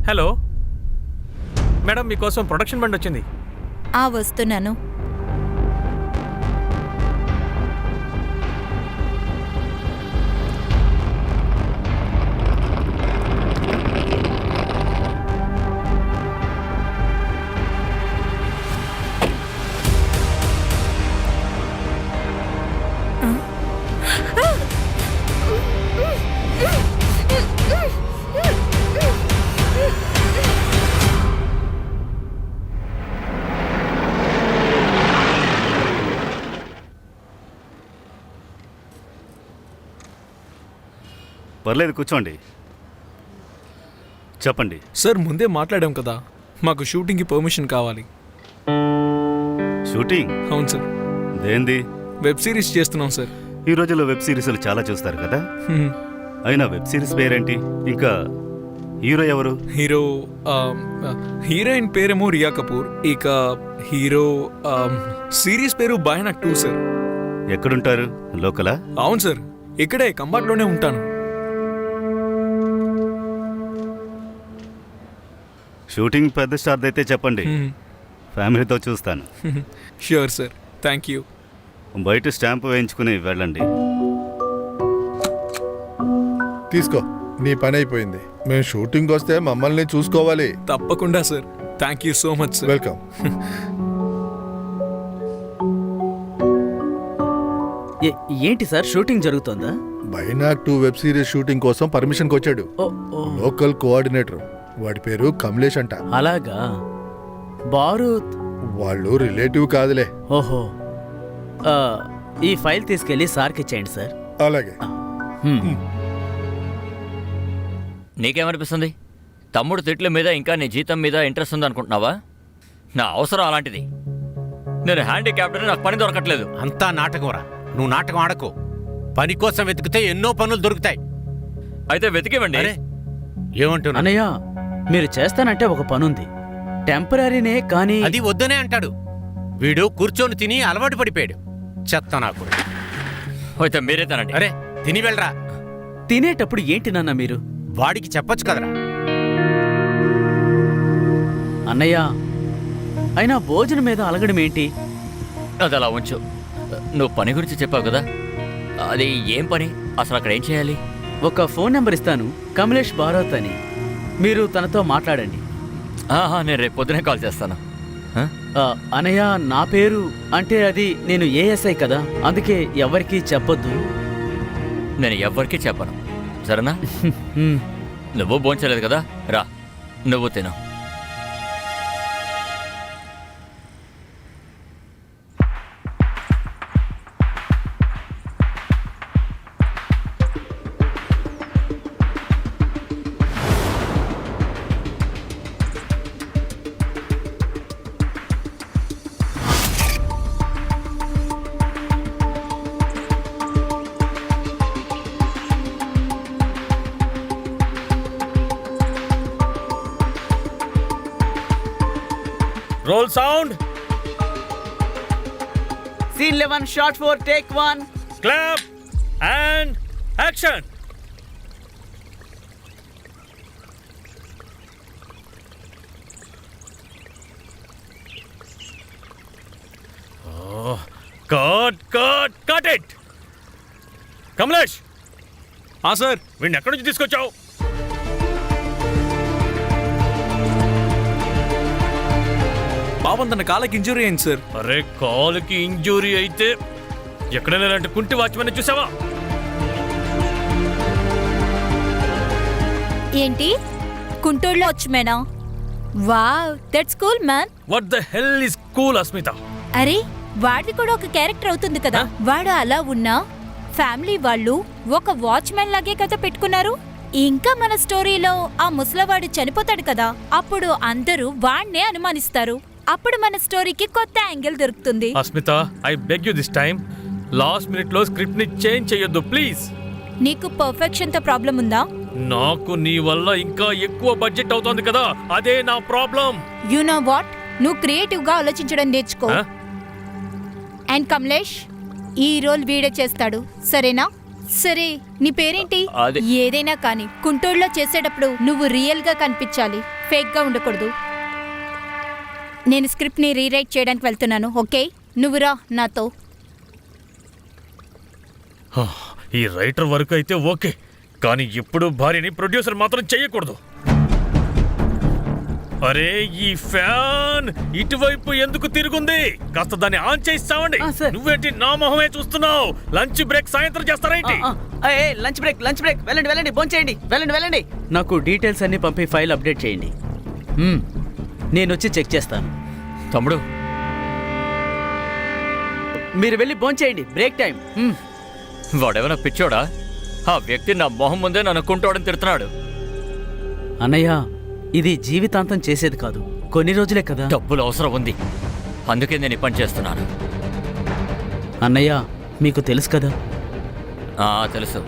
Hello madam, మీకోసం production బండి వచ్చింది. వస్తున్నాను. పర్లేదు, కూర్చోండి. చెప్పండి. సార్ ముందే మాట్లాడాం కదా, మాకు షూటింగ్కి పర్మిషన్ కావాలి. షూటింగ్? అవును సార్. దేంది? వెబ్ సిరీస్ చేస్తున్నాం సార్. ఈ రోజుల్లో వెబ్ సిరీస్లు చాలా చూస్తారు కదా. అయినా వెబ్ సిరీస్ పేరేంటి? ఇంకా హీరో ఎవరు? హీరోయిన్ పేరేమో రియా కపూర్. ఇక హీరో సిరీస్ పేరు భయానక్ 2 సార్. ఎక్కడుంటారు? లోకలా? అవును సార్, ఇక్కడే కంబాట్లోనే ఉంటాను. షూటింగ్ పెద్ద స్టార్ అయితే చెప్పండి, ఫ్యామిలీతో చూస్తాను. Sure sir, thank you. బయట స్టాంప్ వేయించుకుని వెళ్ళండి. తీసుకో, నీ పని అయిపోయింది. మేము షూటింగ్ వస్తే మమ్మల్ని చూసుకోవాలి. తప్పకుండా sir, thank you so much sir. Welcome. ఏంటి సార్, షూటింగ్ జరుగుతోందా? భయానక్ 2 వెబ్ సిరీస్ షూటింగ్ కోసం పర్మిషన్కి వచ్చాడు. లోకల్ కోఆర్డినేటర్, వాడి పేరు కమలేష్ అంట. అలాగా? బారూత్ వాళ్ళు రిలేటివ్ కాదులే. ఓహో, ఈ ఫైల్ తీసుకెళ్లి సార్కి ఇచ్చేయండి సార్. అలాగే. నీకేమనిపిస్తుంది? తమ్ముడు తిట్ల మీద ఇంకా నీ జీతం మీద ఇంట్రెస్ట్ ఉందనుకుంటున్నావా? నా అవసరం అలాంటిది. నేను హ్యాండిక్యాప్డ్, నాకు పని దొరకట్లేదు. అంతా నాటకంరా. నువ్వు నాటకం ఆడకు. పని కోసం వెతికితే ఎన్నో పనులు దొరుకుతాయి. అయితే వెతికివ్వండి. ఏమంటున్నా? అన్నయ్య, మీరు చేస్తానంటే ఒక పనుంది, టెంపరీనే కానీ. అది వద్దనే అంటాడు. వీడు కూర్చొని తిని అలవాటు పడిపోయాడు. చెత్త నాకు. అయితే మీరే తినండి. అరే, తిని వెళ్ళరా. తినేటప్పుడు ఏంటి నాన్న మీరు? వాడికి చెప్పొచ్చు కదరా. అన్నయ్య, అయినా భోజనం మీద అలగడం ఏంటి? అది అలా ఉంచు. నువ్వు పని గురించి చెప్పావు కదా, అది ఏం పని? అసలు అక్కడ ఏం చేయాలి? ఒక ఫోన్ నెంబర్ ఇస్తాను, కమలేష్ బారోత్ అని. మీరు తనతో మాట్లాడండి. నేను రేపు పొద్దునే కాల్ చేస్తాను. అన్నయ్య, నా పేరు అంటే అది నేను ఏఎస్ఐ కదా, అందుకే ఎవరికీ చెప్పొద్దు. నేను ఎవ్వరికీ చెప్పను, సరేనా? నువ్వు భోంచలేదు కదా, రా నువ్వు తిను. Roll sound. Scene 11 shot 4 take 1. Clap and action. Cut it. Kamlesh. Sir. వీడిని ఎక్కడి నుంచి తీసుకొచ్చావు? పాపం తన కాళ్ళకి ఇంజురీ అయింది సార్. అరే, కాలుకి ఇంజూరీ అయితే ఎక్కడైనా ఇలాంటి కుంటి వాచ్మెన్ చూసావా? ఏంటి, కుంటూరులో వచ్చుమేనా? Wow, that's cool man. What the hell is cool, Asmita? అరే, వాడిది కూడా ఒక క్యారెక్టర్ అవుతుంది కదా. వాడు అలా ఉన్నా ఫ్యామిలీ వాళ్ళు ఒక వాచ్మెన్ లాగే కదా పెట్టుకున్నారు. ఇంకా మన స్టోరీలో ఆ ముసలవాడు చనిపోతాడు కదా, అప్పుడు అందరూ వాడినే అనుమానిస్తారు. అప్పుడు మన స్టోరీకి కొత్త యాంగిల్ దొరుకుతుంది. Asmita, I beg you this time, last minute లో స్క్రిప్ట్ ని చేంజ్ చేయొద్దు ప్లీజ్. నీకు పర్ఫెక్షన్ తో ప్రాబ్లం ఉందా? నాకు నీ వల్ల ఇంకా ఎక్కువ బడ్జెట్ అవుతోంది కదా, అదే నా ప్రాబ్లం. యు నో వాట్, నువ్వు క్రియేటివ్ గా ఆలోచించడం నేర్చుకో. అండ్ కమలేష్, ఈ రోల్ వీడే చేస్తాడు, సరేనా? సరే, నీ పేరేంటి? ఏదైనా కానీ కుంటూరులో చేసేటప్పుడు నువ్వు రియల్ గా కనిపించాలి. ఫేక్గా ఉండకూడదు. నేను స్క్రిప్ట్ని రీరైట్ చేయడానికి వెళ్తున్నాను. ఓకే, నువ్వు రా నాతో. ఈ రైటర్ వరకు అయితే ఓకే, కానీ ఇప్పుడు భార్యని ప్రొడ్యూసర్ మాత్రం చెయ్యకూడదు. అరే ఈ ఫ్యాన్ ఇటువైపు ఎందుకు తిరుగుంది? కాస్త దాన్ని ఆన్ చేస్తామండి. సార్. నువ్వేంటి నా మొహమే చూస్తున్నావు? లంచ్ బ్రేక్ సాయంత్రం చేస్తారేంటి? లంచ్ బ్రేక్ వెళ్ళండి వెళ్ళండి భోంచేయండి, వెళ్ళండి. నాకు డీటెయిల్స్ అన్ని పంపి ఫైల్ అప్డేట్ చేయండి. నేను వచ్చి చెక్ చేస్తాను. తమ్ముడు, మీరు వెళ్ళి భోంచేయండి, బ్రేక్ టైం. వాడేమైనా పిచ్చోడా? ఆ వ్యక్తి నా మొహం ముందే నన్ను కుంటోడని తిడుతున్నాడు. అన్నయ్య, ఇది జీవితాంతం చేసేది కాదు, కొన్ని రోజులే కదా. డబ్బులు అవసరం ఉంది, అందుకే నేను ఈ పని చేస్తున్నాను. అన్నయ్య, మీకు తెలుసు కదా. తెలుసు.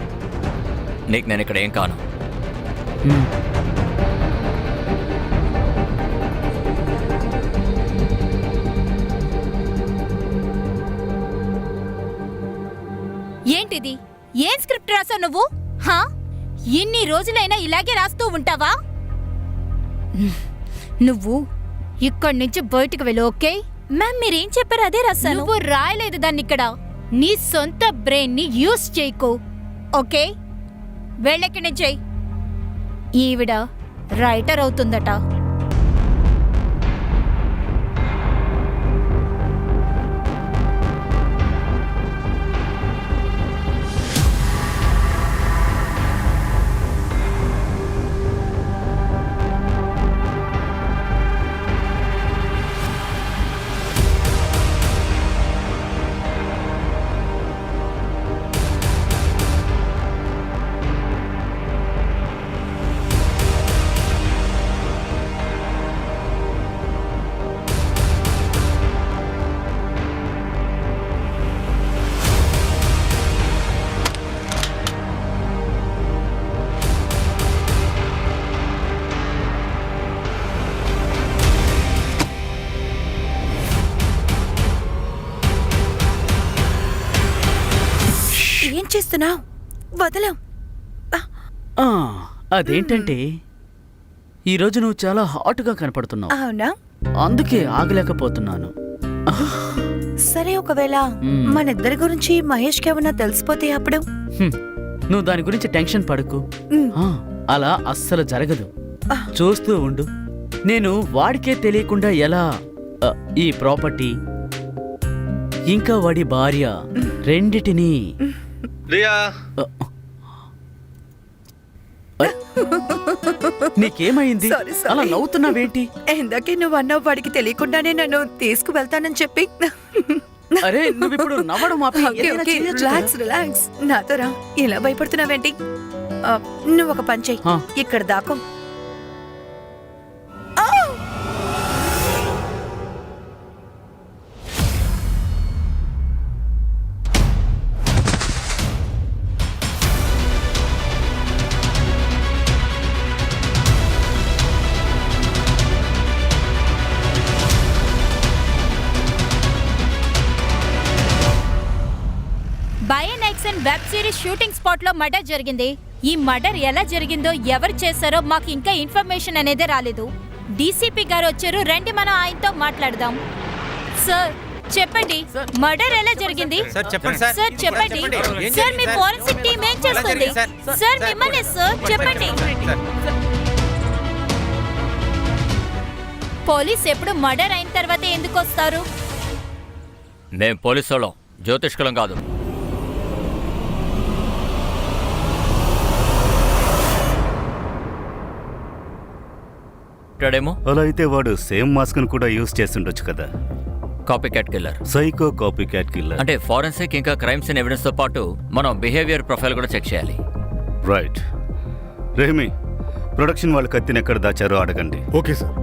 నీకు నేను ఇక్కడ ఏం కాను. ఏంటిది? ఏం స్క్రిప్ట్ రాసావు నువ్వు? హా, ఇన్ని రోజులైనా ఇలాగే రాస్తూ ఉంటావా? నువ్వు ఇక్కడి నుంచి బయటకు వెళ్ళు. ఓకే మ్యామ్, మీరేం చెప్పారు అదే రాశాను. నువ్వు రాయలేదు దాన్ని ఇక్కడ. నీ సొంత బ్రెయిన్ ని యూస్ చేయకు. ఓకే, వెళ్ళెక్కడి నుంచి. ఈవిడ రైటర్ అవుతుందట. ఏం చేస్తున్నావు? వదలం. అదేంటంటే ఈరోజు నువ్వు చాలా హాట్గా కనపడుతున్నావు. అవునా? అందుకే ఆగలేకపోతున్నాను. సరే, ఒకవేళ మనిద్దరి గురించి మహేష్కి ఏమన్నా తెలిసిపోతే అప్పుడు? నువ్వు దాని గురించి టెన్షన్ పడకు. అలా అస్సలు జరగదు. చూస్తూ ఉండు. నేను వాడికే తెలియకుండా ఎలా ఈ ప్రాపర్టీ ఇంకా వాడి భార్య రెండిటిని నీకేమైంది? Sorry. అలా నవ్వుతున్నావేంటి? ఇందాకే నువ్వు అన్నావు వాడికి తెలియకుండానే నన్ను తీసుకువెళ్తానని చెప్పి. అరే, నువ్విప్పుడు నవ్వడం ఆపి ఏదైనా చేయొచ్చు కదా. రిలాక్స్. నాతో రా. ఇలా భయపడుతున్నావేంటి? నువ్వు ఒక పని చెయ్యి, ఇక్కడ దాకో. బయోనైక్సన్ వెబ్ సిరీస్ షూటింగ్ స్పాట్ లో మర్డర్ జరిగింది. ఈ మర్డర్ ఎలా జరిగిందో, ఎవరు చేశారో మాకు ఇంకా ఇన్ఫర్మేషన్ అనేది రాలేదు. డీసీపీ గారు వచ్చారు, రండి మనం ఆయనతో మాట్లాడదాం. సార్ చెప్పండి, మర్డర్ ఎలా జరిగింది? సార్ చెప్పండి సార్. సార్ చెప్పండి. సార్ మీ ఫోరెన్సిక్ టీం ఏం చేస్తుంది? సార్ మిమ్మల్ని సార్ చెప్పండి. పోలీస్ ఎప్పుడు మర్డర్ అయిన తర్వాత ఎందుకు వస్తారు? మేం పోలీసు వాళ్ళం, జ్యోతిష్కులం కాదు. అలా అయితే వాడు సేమ్ మాస్క్ ను కూడా యూజ్ చేస్తుండొచ్చు కదా. Copy cat killer, psycho copy cat killer. అంటే ఫారెన్సిక్ ఇంకా క్రైమ్ సీన్ ఎవిడెన్స్ తో పాటు మనం బిహేవియర్ ప్రొఫైల్ కూడా చెక్ చేయాలి. రైట్. రెహమీ, ప్రొడక్షన్ వాళ్ళు కత్తిని ఎక్కడ దాచారో అడగండి. Okay sir.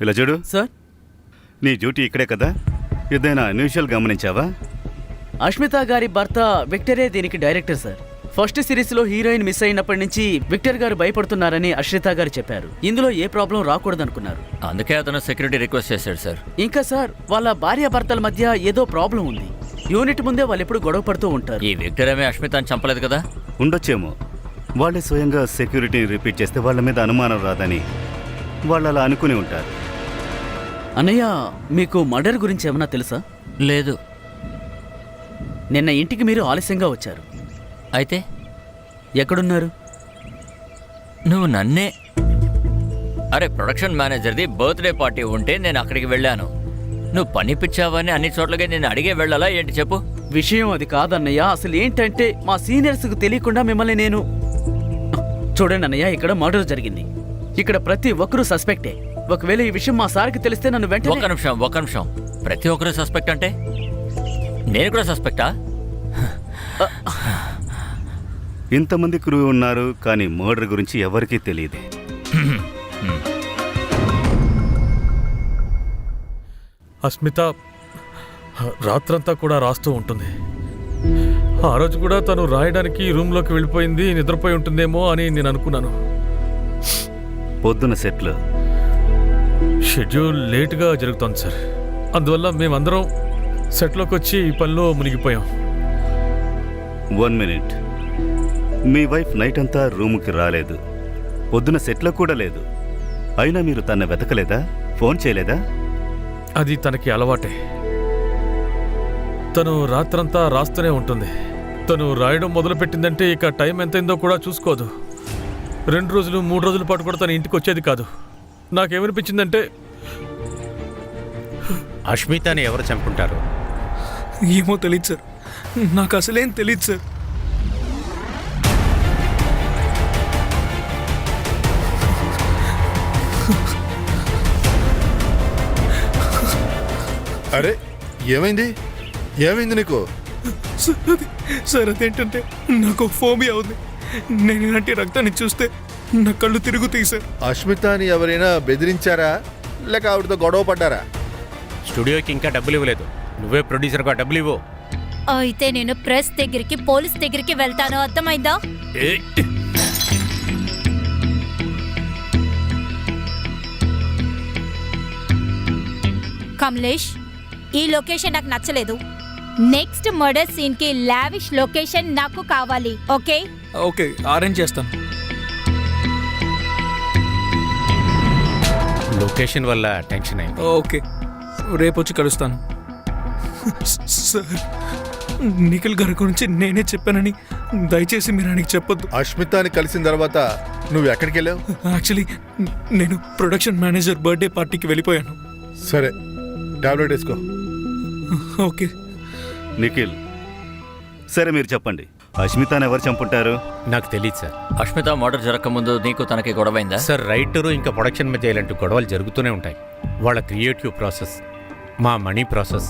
ఇలా చూడు సార్, నీ డ్యూటీ ఇక్కడే కదా, ఏదైనా అన్యూజువల్ గమనించావా? అష్మిత గారి భర్త విక్టరే దీనికి డైరెక్టర్ సార్. ఫస్ట్ సిరీస్ లో హీరోయిన్ మిస్ అయినప్పటి నుంచి విక్టర్ గారు భయపడుతున్నారని అశ్రిత గారు చెప్పారు. ఇందులో ఏ ప్రాబ్లం రాకూడదనుకున్నారు, అందుకే అతను సెక్యూరిటీ రిక్వెస్ట్ చేశాడు సార్. ఇంకా సార్, వాళ్ళ భార్య భర్తల మధ్య ఏదో ప్రాబ్లం ఉంది. యూనిట్ ముందే వాళ్ళు ఎప్పుడు గొడవ పడుతూ ఉంటారు. ఈ విక్టరేమే అష్మితాన్ని చంపలేదు కదా? ఉండొచ్చేమో. వాళ్ళే స్వయంగా సెక్యూరిటీని రిపీట్ చేస్తే వాళ్ళ మీద అనుమానం రాదని వాళ్ళు అలా అనుకుని ఉంటారు. అన్నయ్య, మీకు మర్డర్ గురించి ఏమన్నా తెలుసా? లేదు. నిన్న ఇంటికి మీరు ఆలస్యంగా వచ్చారు. అయితే ఎక్కడున్నారు? నువ్వు నన్నే అరే ప్రొడక్షన్ మేనేజర్ది బర్త్డే పార్టీ ఉంటే నేను అక్కడికి వెళ్ళాను. నువ్వు పని పిచ్చావని అన్ని చోట్లకి నేను అడిగే వెళ్ళాలా ఏంటి చెప్పు? విషయం అది కాదన్నయ్య. అసలు ఏంటంటే మా సీనియర్స్కి తెలియకుండా మిమ్మల్ని నేను... చూడండి అన్నయ్య, ఇక్కడ మర్డర్ జరిగింది. ఇక్కడ ప్రతి ఒక్కరూ సస్పెక్టే. ఒకవేళ ఈ విషయం మా సార్కి తెలిస్తే నన్ను ఒక్క వెంటనే... నిమిషం. ప్రతి ఒక్కరు సస్పెక్ట్ అంటే నేను కూడా సస్పెక్టా? ఇంతమంది క్రూ ఉన్నారు, కానీ మర్డర్ గురించి ఎవరికీ తెలియదు. అస్మిత రాత్రంతా కూడా రాస్తూ ఉంటుంది. ఆ రోజు కూడా తను రాయడానికి రూమ్లోకి వెళ్ళిపోయింది, నిద్రపోయి ఉంటుందేమో అని నేను అనుకున్నాను. పొద్దున సెట్లో షెడ్యూల్ లేట్గా జరుగుతోంది సార్. అందువల్ల మేమందరం సెట్లోకి వచ్చి ఈ పనిలో మునిగిపోయాం. 1 మినిట్. మీ వైఫ్ నైట్ అంతా రూముకి రాలేదు, పొద్దున సెట్లో కూడా లేదు. అయినా మీరు తన వెతకలేదా? ఫోన్ చేయలేదా? అది తనకి అలవాటే. తను రాత్రంతా రాస్తూనే ఉంటుంది. తను రాయడం మొదలుపెట్టిందంటే ఇక టైం ఎంతైందో కూడా చూసుకోదు. 2 రోజులు 3 రోజుల పాటు కూడా తన ఇంటికి వచ్చేది కాదు. నాకేమనిపించిందంటే అష్మితాని ఎవరు చంపుంటారు? ఏమో తెలియదు సార్, నాకు అసలేం తెలియదు సార్. అరే, ఏమైంది నీకు? సార్ అదేంటంటే నాకు ఫోబియా ఉంది. నేను ఇలాంటి రక్తాన్ని చూస్తే నా కళ్ళు తిరుగుతాయి సార్. అష్మితాని ఎవరైనా బెదిరించారా, లేక ఆవిడతో గొడవ పడ్డారా? స్టూడియోకి ఇంకా డబ్బులు ఇవ్వలేదు. నువ్వే ప్రొడ్యూసర్గా డబ్బులు ఇవ్వు. అయితే నేను ప్రెస్ దగ్గరికి, పోలీస్ దగ్గరికి వెళ్తాను, అర్థమైందా? కమలేష్, ఈ లొకేషన్ నాకు నచ్చలేదు. నెక్స్ట్ మర్డర్ సీన్ కి లావిష్ లొకేషన్ నాకు కావాలి. ఓకే? ఓకే, అరేంజ్ చేస్తాను. లొకేషన్ వల్ల టెన్షన్ అయింది. ఓకే, రేపు వచ్చి కలుస్తాను. సార్, నిఖిల్ గారి గురించి నేనే చెప్పానని దయచేసి మీరు ఆయనకి చెప్పొద్దు. అష్మితాని కలిసిన తర్వాత నువ్వు ఎక్కడికి వెళ్ళావు? యాక్చువల్లీ నేను ప్రొడక్షన్ మేనేజర్ బర్త్డే పార్టీకి వెళ్ళిపోయాను. సరే, టాబ్లెట్ వేసుకో. ఓకే. నిఖిల్, సరే మీరు చెప్పండి, అష్మితాని ఎవరు చంపుంటారు? నాకు తెలియదు సార్. అష్మిత మర్డర్ జరగకముందు నీకు తనకి గొడవైందా? సార్, రైటరు ఇంకా ప్రొడక్షన్ మధ్య ఇలాంటి గొడవలు జరుగుతూనే ఉంటాయి. వాళ్ళ క్రియేటివ్ ప్రాసెస్, మా మనీ ప్రాసెస్,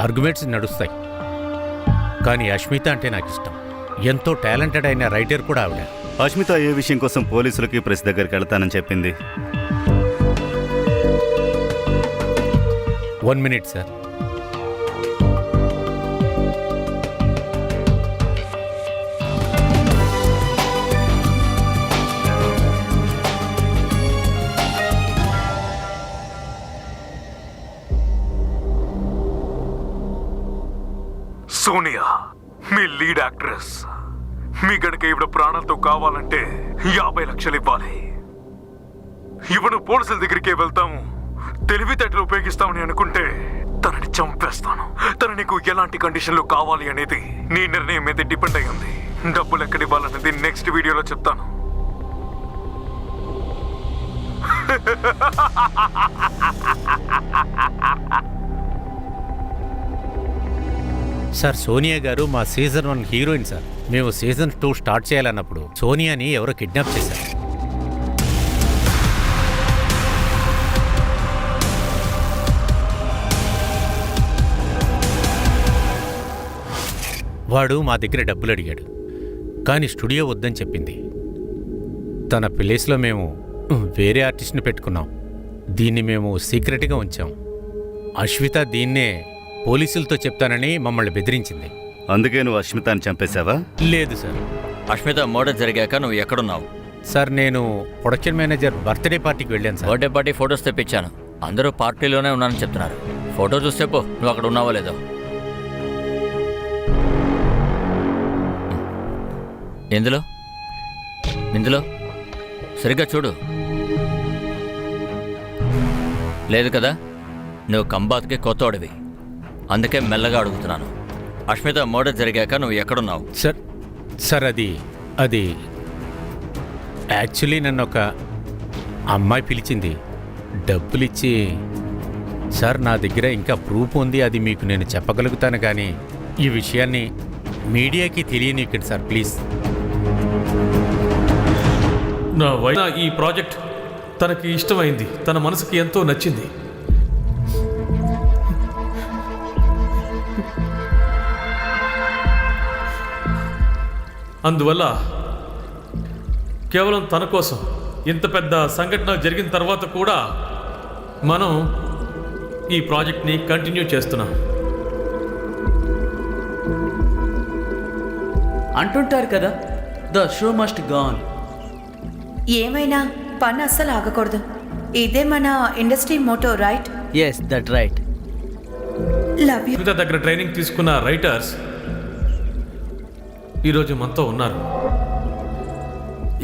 ఆర్గ్యుమెంట్స్ నడుస్తాయి. కానీ అష్మిత అంటే నాకు ఇష్టం. ఎంతో టాలెంటెడ్ అయిన రైటర్ కూడా ఆవిడ. అష్మిత ఏ విషయం కోసం పోలీసులకి ప్రెస్ దగ్గరికి వెళ్తానని చెప్పింది? 1 మినిట్ సార్. సోనియా, మీ లీడ్ యాక్ట్రెస్. మీ గనక ఈవిడ ప్రాణాలతో కావాలంటే 50 లక్షలు ఇవ్వాలి. ఇవ్వను, పోలీసుల దగ్గరికే వెళ్తాము, తెలివితేటలు ఉపయోగిస్తామని అనుకుంటే తనని చంపేస్తాను. తను నీకు ఎలాంటి కండిషన్లు కావాలి అనేది నీ నిర్ణయం మీద డిపెండ్ అయి ఉంది. డబ్బులు ఎక్కడ ఇవ్వాలనేది నెక్స్ట్ వీడియోలో చెప్తాను. సార్, సోనియా గారు మా సీజన్ 1 హీరోయిన్ సార్. మేము సీజన్ 2 స్టార్ట్ చేయాలన్నప్పుడు సోనియాని ఎవరో కిడ్నాప్ చేశారు. వాడు మా దగ్గర డబ్బులు అడిగాడు, కానీ స్టూడియో వద్దని చెప్పింది. తన ప్లేస్లో మేము వేరే ఆర్టిస్ట్ని పెట్టుకున్నాం. దీన్ని మేము సీక్రెట్గా ఉంచాం. అశ్విత దీన్నే పోలీసులతో చెప్తానని మమ్మల్ని బెదిరించింది. అందుకే నువ్వు అష్మితాని చంపేశావా? లేదు సార్. అష్మిత మర్డర్ జరిగాక నువ్వు ఎక్కడున్నావు? సార్, నేను ప్రొడక్షన్ మేనేజర్ బర్త్డే పార్టీకి వెళ్ళాను సార్. బర్త్డే పార్టీ ఫొటోస్ తెప్పించాను. అందరూ పార్టీలోనే ఉన్నానని చెప్తున్నారు. ఫోటో చూస్తే పో, నువ్వు అక్కడ ఉన్నావో లేదో. ఇందులో సరిగ్గా చూడు. లేదు కదా, నువ్వు కంబాత్కి కొత్తోడివి, అందుకే మెల్లగా అడుగుతున్నాను. అష్మిత మర్డర్ జరిగాక నువ్వు ఎక్కడున్నావు? సార్ అది యాక్చువల్లీ నన్ను ఒక అమ్మాయి పిలిచింది, డబ్బులిచ్చి. సార్ నా దగ్గర ఇంకా ప్రూఫ్ ఉంది, అది మీకు నేను చెప్పగలుగుతాను, కానీ ఈ విషయాన్ని మీడియాకి తెలియనివ్వండి సార్ ప్లీజ్. నా వైఫ్ ఈ ప్రాజెక్ట్ తనకి ఇష్టమైంది, తన మనసుకి ఎంతో నచ్చింది. అందువల్ల కేవలం తన కోసం ఇంత పెద్ద సంఘటన జరిగిన తర్వాత కూడా మనం ఈ ప్రాజెక్ట్ని కంటిన్యూ చేస్తున్నాం. అంటుంటారు కదా, ద షో మస్ట్ గాన్. ఏమైనా పని అస్సలు ఆగకూడదు. ఇదే మన industry motto, right? Yes, that right. Love you. Sunitha దగ్గర ట్రైనింగ్ తీసుకున్న రైటర్స్ ఈరోజు మనతో ఉన్నారు.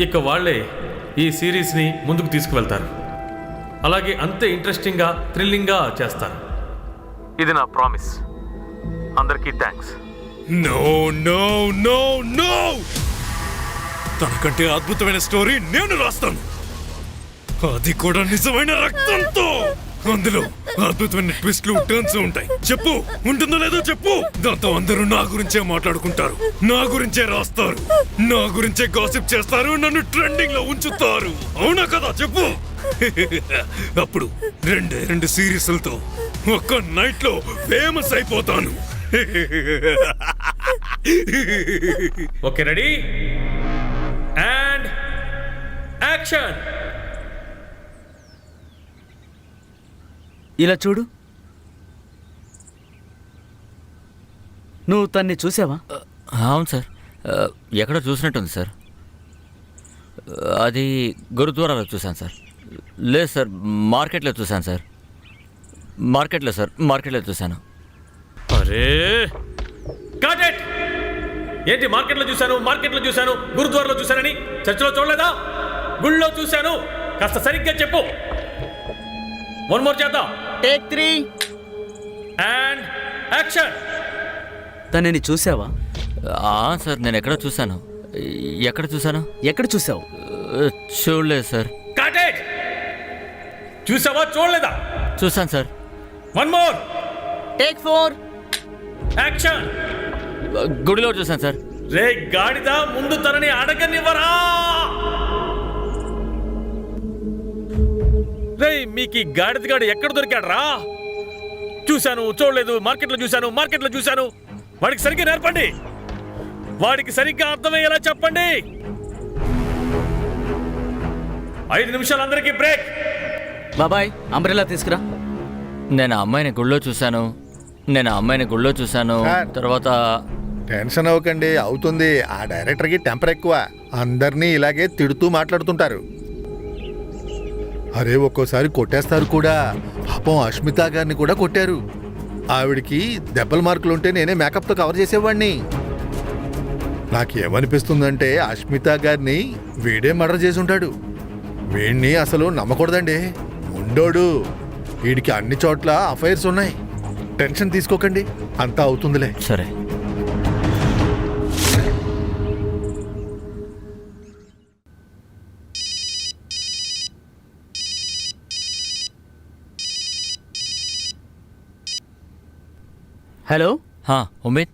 ఇక వాళ్ళే ఈ సిరీస్ని ముందుకు తీసుకువెళ్తారు. అలాగే అంతే ఇంట్రెస్టింగ్గా, థ్రిల్లింగ్గా చేస్తారు. ఇది నా ప్రామిస్. అందరికీ thanks. No no no no, తనకంటే అద్భుతమైన స్టోరీ నేను రాస్తాను, అది కూడా నిజమైన రక్తంతో. అందులో అద్భుతమైన ట్విస్ట్లు, టర్న్స్ ఉంటాయి. చెప్పు, ఉంటుందో లేదో చెప్పు. దాంతో అందరూ నా గురించే మాట్లాడుకుంటారు, నా గురించే రాస్తారు, నా గురించే గాసిప్ చేస్తారు, నన్ను ట్రెండింగ్ లో ఉంచుతారు. అవునా కదా, చెప్పు. అప్పుడు రెండు సిరీస్లతో ఒక్క నైట్ లో ఫేమస్ అయిపోతాను. Okay, ready and action. ఇలా చూడు, నువ్వు తన్ని చూసావా? అవును సార్, ఎక్కడో చూసినట్టుంది సార్. అది గురుద్వారాలో చూశాను సార్. లేదు సార్, మార్కెట్లో చూశాను సార్. మార్కెట్లో చూశాను. అరే గాట్ ఇట్. ఏంటి మార్కెట్లో చూశాను, గురుద్వారాలో చూశానని? చర్చిలో చూడలేదా? గుళ్ళో చూశాను. కాస్త సరిగ్గా చెప్పు. వన్ మోర్ చేద్దాం. Take 3 and action. తనని చూసావా? సార్, నేను ఎక్కడ చూశాను. ఎక్కడ చూసావు? చూడలేదు సార్. Got it. చూసావా, చూడలేదా? చూశాను sir. One more. Take 4 action. గుడిలో చూశాను సార్. రే గాడిద, ముందు తనని అడగనివ్వరా? రే, మీకు గాడిదగాడు ఎక్కడ దొరికాడు రా? చూశాను, చూడలేదు, మార్కెట్లో చూశాను. వాడికి సరిగ్గా నేర్పండి, వాడికి సరిగ్గా అర్థమయ్యేలా చెప్పండి. 5 నిమిషాలు, అందరికీ బ్రేక్. బాబాయ్, అంబ్రెల్లా తీసుకురా. నేను ఆ అమ్మాయిని గుళ్ళో చూశాను. సార్. తర్వాత టెన్షన్ అవ్వకండి, అవుతుంది. ఆ డైరెక్టర్కి టెంపర్ ఎక్కువ, అందరినీ ఇలాగే తిడుతూ మాట్లాడుతుంటారు. అరే ఒక్కోసారి కొట్టేస్తారు కూడా. పాపం అష్మిత గారిని కూడా కొట్టారు. ఆవిడికి దెబ్బల మార్కులుంటే నేనే మేకప్తో కవర్ చేసేవాడిని. నాకేమనిపిస్తుందంటే అష్మిత గారిని వీడే మర్డర్ చేసి ఉంటాడు. వీడిని అసలు నమ్మకూడదండి, ఉండోడు. వీడికి అన్ని చోట్ల అఫైర్స్ ఉన్నాయి. టెన్షన్ తీసుకోకండి, అంతా అవుతుందిలే. సరే. హలో. ఉమేద్,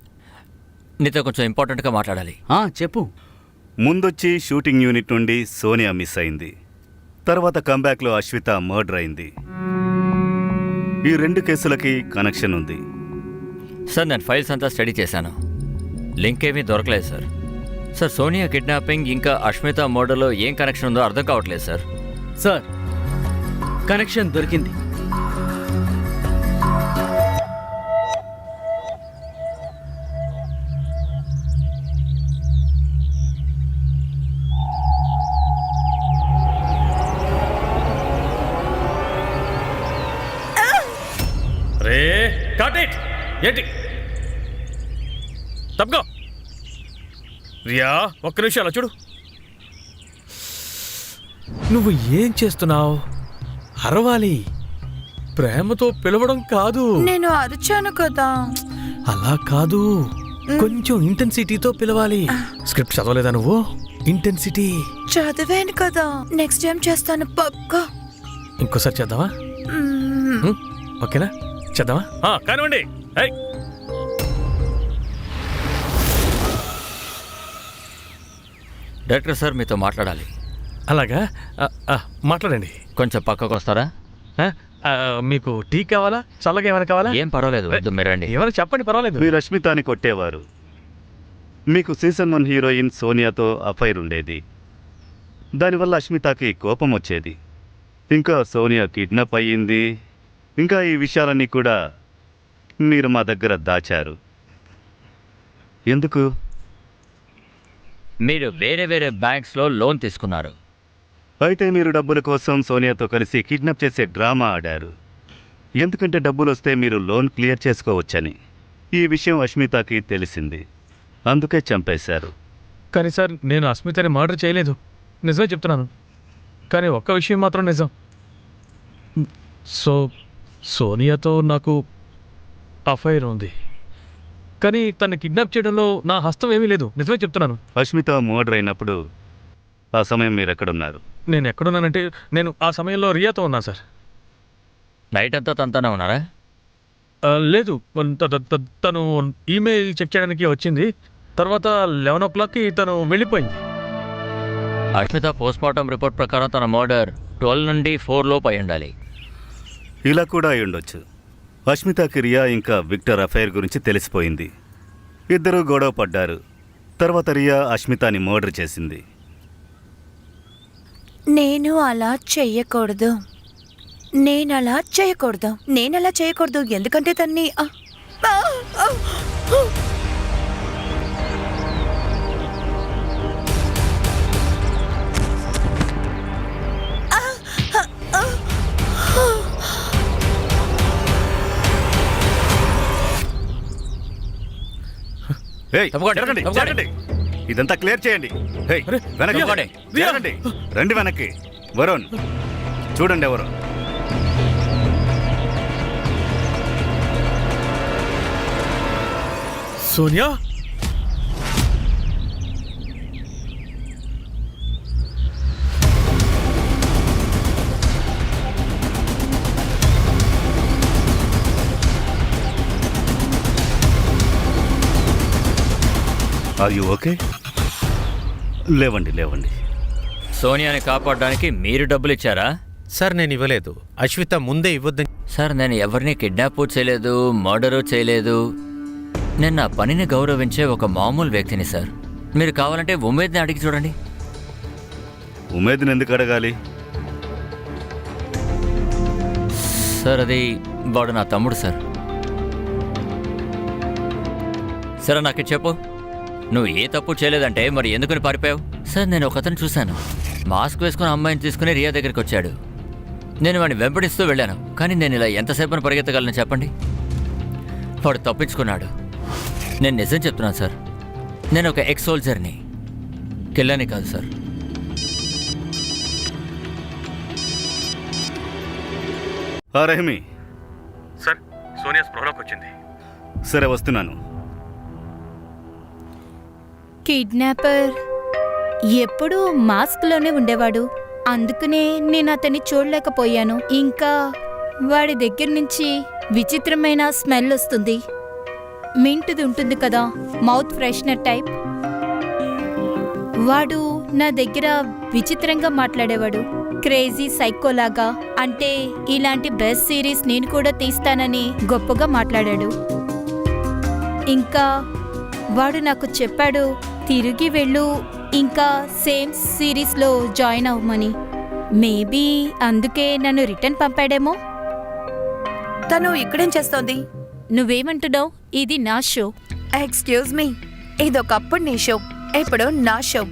నీతో కొంచెం ఇంపార్టెంట్గా మాట్లాడాలి. చెప్పు. ముందొచ్చి షూటింగ్ యూనిట్ నుండి సోనియా మిస్ అయింది. తర్వాత కంబ్యాక్లో అశ్విత మర్డర్ అయింది. ఈ 2 కేసులకి కనెక్షన్ ఉంది. సార్, నేను ఫైల్స్ అంతా స్టడీ చేశాను, లింక్ ఏమీ దొరకలేదు సార్. సోనియా కిడ్నాపింగ్ ఇంకా అష్మిత మర్డర్లో ఏం కనెక్షన్ ఉందో అర్థం కావట్లేదు సార్. సార్, కనెక్షన్ దొరికింది. రే గాట్ ఇట్. ఏంటి తప్పుకో. రియా ఒక్క నిమిషం అలా చూడు. నువ్వు ఏం చేస్తున్నావు? అరవాలి, ప్రేమతో పిలవడం కాదు. నేను అరిచాను కదా. అలా కాదు, కొంచెం ఇంటెన్సిటీతో పిలవాలి. స్క్రిప్ట్ చదవలేదా నువ్వు? ఇంటెన్సిటీ చదివాను కదా, నెక్స్ట్ టైం చేస్తాను పక్కా. ఇంకోసారి చేద్దామా? ఓకేనా, చేద్దామా? కానివ్వండి. డైరెక్టర్ సార్ మీతో మాట్లాడాలి. అలాగా, మాట్లాడండి. కొంచెం పక్కకు వస్తారా? మీకు టీ కావాలా, చల్లగా ఏమైనా కావాలా? ఏం పర్వాలేదు, వద్దు మీరండి. ఏమైనా చెప్పండి, పర్వాలేదు. మీరు రష్మితాని కొట్టేవారు. మీకు సీజన్ 1 హీరోయిన్ సోనియాతో అఫైర్ ఉండేది. దానివల్ల అష్మితాకి కోపం వచ్చేది. ఇంకా సోనియా కిడ్నాప్ అయ్యింది. ఇంకా ఈ విషయాలన్నీ కూడా మీరు మా దగ్గర దాచారు. ఎందుకు? మీరు వేరే వేరే బ్యాంక్స్లో లోన్ తీసుకున్నారు. అయితే మీరు డబ్బుల కోసం సోనియాతో కలిసి కిడ్నాప్ చేసే డ్రామా ఆడారు. ఎందుకంటే డబ్బులు వస్తే మీరు లోన్ క్లియర్ చేసుకోవచ్చని. ఈ విషయం అష్మితాకి తెలిసింది, అందుకే చంపేశారు. కానీ సార్, నేను అస్మితని మర్డర్ చేయలేదు, నిజమే చెప్తున్నాను. కానీ ఒక్క విషయం మాత్రం నిజం. సోనియాతో నాకు అఫైర్ ఉంది, కానీ తను కిడ్నాప్ చేయడంలో నా హస్తం ఏమీ లేదు, నిజమే చెప్తున్నాను. అష్మిత మర్డర్ అయినప్పుడు ఆ సమయం మీరు ఎక్కడున్నారు? నేను ఎక్కడున్నానంటే, నేను ఆ సమయంలో రియాతో ఉన్నాను సార్. నైట్ అంతా తనతోనే ఉన్నారా? లేదు, తను ఈమెయిల్ చెక్ చేయడానికి వచ్చింది. తర్వాత 11 o'clockకి తను వెళ్ళిపోయింది. అష్మిత పోస్ట్మార్టం రిపోర్ట్ ప్రకారం తన మర్డర్ 12 నుండి 4 లోపు అయి ఉండాలి. ఇలా కూడా అయి ఉండొచ్చు. అష్మితకి రియా ఇంకా విక్టర్ అఫైర్ గురించి తెలిసిపోయింది. ఇద్దరూ గొడవ పడ్డారు. తర్వాత రియా అష్మితాని మర్డర్ చేసింది. నేను అలా చెయ్యకూడదు. నేనలా చేయకూడదు, ఎందుకంటే తన్ని జరగండి, ఇదంతా క్లియర్ చేయండి. వెనక్కి జరగండి, రండి వెనక్కి. వరుణ్, చూడండి ఎవరు. Sonia, are you okay? లేవండి. సోనియాని కాపాడడానికి మీరు డబ్బులు ఇచ్చారా? సార్ నేను ఇవ్వలేదు. అశ్విత ముందే ఇవ్వద్దని. సార్ నేను ఎవరిని కిడ్నాప్ చేయలేదు, మర్డరు చేయలేదు. నేను నా పనిని గౌరవించే ఒక మామూలు వ్యక్తిని సార్. మీరు కావాలంటే ఉమేద్ని అడిగి చూడండి. ఉమేద్ని ఎందుకు అడగాలి? సార్ అది వాడు నా తమ్ముడు సార్. సరే నాకు చెప్పు, నువ్వు ఏ తప్పు చేయలేదంటే మరి ఎందుకని పారిపోయావు? సార్ నేను ఒక అతను చూశాను, మాస్క్ వేసుకుని అమ్మాయిని తీసుకుని రియా దగ్గరికి వచ్చాడు. నేను వాడిని వెంబడిస్తూ వెళ్ళాను, కానీ నేను ఇలా ఎంతసేపు పరిగెత్తగలను చెప్పండి? వాడు తప్పించుకున్నాడు. నేను నిజం చెప్తున్నాను సార్, నేను ఒక ఎక్స్ సోల్జర్ని, కిల్లని కాదు సార్. రెహమీ సార్, సోనియా స్పృహలోకి వచ్చింది. సరే వస్తున్నాను. కిడ్నాపర్ ఎప్పుడూ మాస్క్లోనే ఉండేవాడు, అందుకనే నేను అతన్ని చూడలేకపోయాను. ఇంకా వాడి దగ్గర నుంచి విచిత్రమైన స్మెల్ వస్తుంది. మింటుది ఉంటుంది కదా, మౌత్ ఫ్రెషనర్ టైప్. వాడు నా దగ్గర విచిత్రంగా మాట్లాడేవాడు, క్రేజీ సైకోలాగా. అంటే ఇలాంటి బెస్ట్ సిరీస్ నేను కూడా తీస్తానని గొప్పగా మాట్లాడాడు. ఇంకా వాడు నాకు చెప్పాడు, తిరిగి వెళ్ళు, ఇంకా సేమ్ సిరీస్లో జాయిన్ అవ్వమని. మేబీ అందుకే నన్ను రిటర్న్ పంపాడేమో. తను ఇక్కడేం చేస్తోంది? నువ్వేమంటున్నావు? ఇది నా షో. ఎక్స్క్యూజ్ మీ, ఇదొకప్పుడు నీ షో, ఇప్పుడు నా షో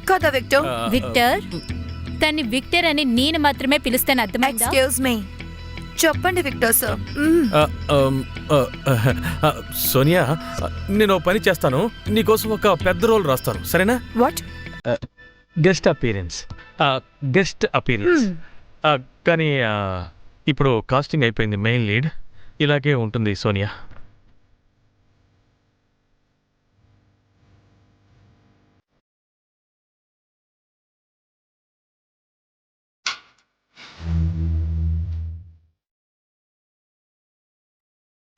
కదా విక్టర్? విక్టర్, తన్ని విక్టర్ అని నేను మాత్రమే పిలుస్తాను, అర్థమైందా? ఎక్స్క్యూజ్ మీ, చెప్పండి విక్టర్ సార్. ఆ, సోనియా, నేను ఓ పని చేస్తాను. నీకోసం ఒక పెద్ద రోల్ రాస్తాను, సరేనా? వాట్? Guest appearance. కానీ ఇప్పుడు కాస్టింగ్ అయిపోయింది. మెయిన్ లీడ్ ఇలాగే ఉంటుంది సోనియా.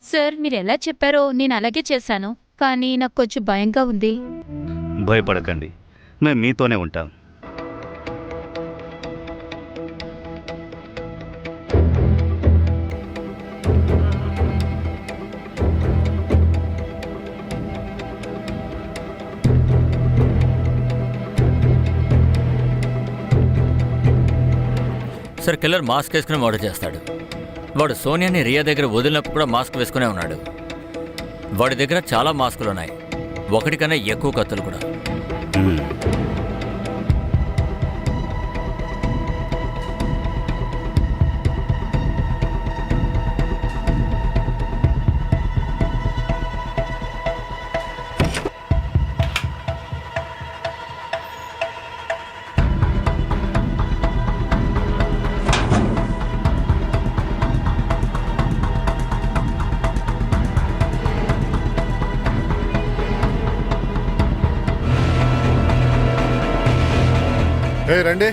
సార్ మీరు ఎలా చెప్పారో నేను అలాగే చేశాను, కానీ నాకు కొంచెం భయంగా ఉంది. భయపడకండి, మేము మీతోనే ఉంటాం. సార్, కిల్లర్ మాస్క్ వేసుకుని మర్డర్ చేస్తాడు. వాడు సోనియాని రియా దగ్గర వదిలినప్పుడు కూడా మాస్క్ వేసుకునే ఉన్నాడు. వాడి దగ్గర చాలా మాస్కులు ఉన్నాయి, ఒకటి కన్నా ఎక్కువ కత్తులు కూడా. రండి.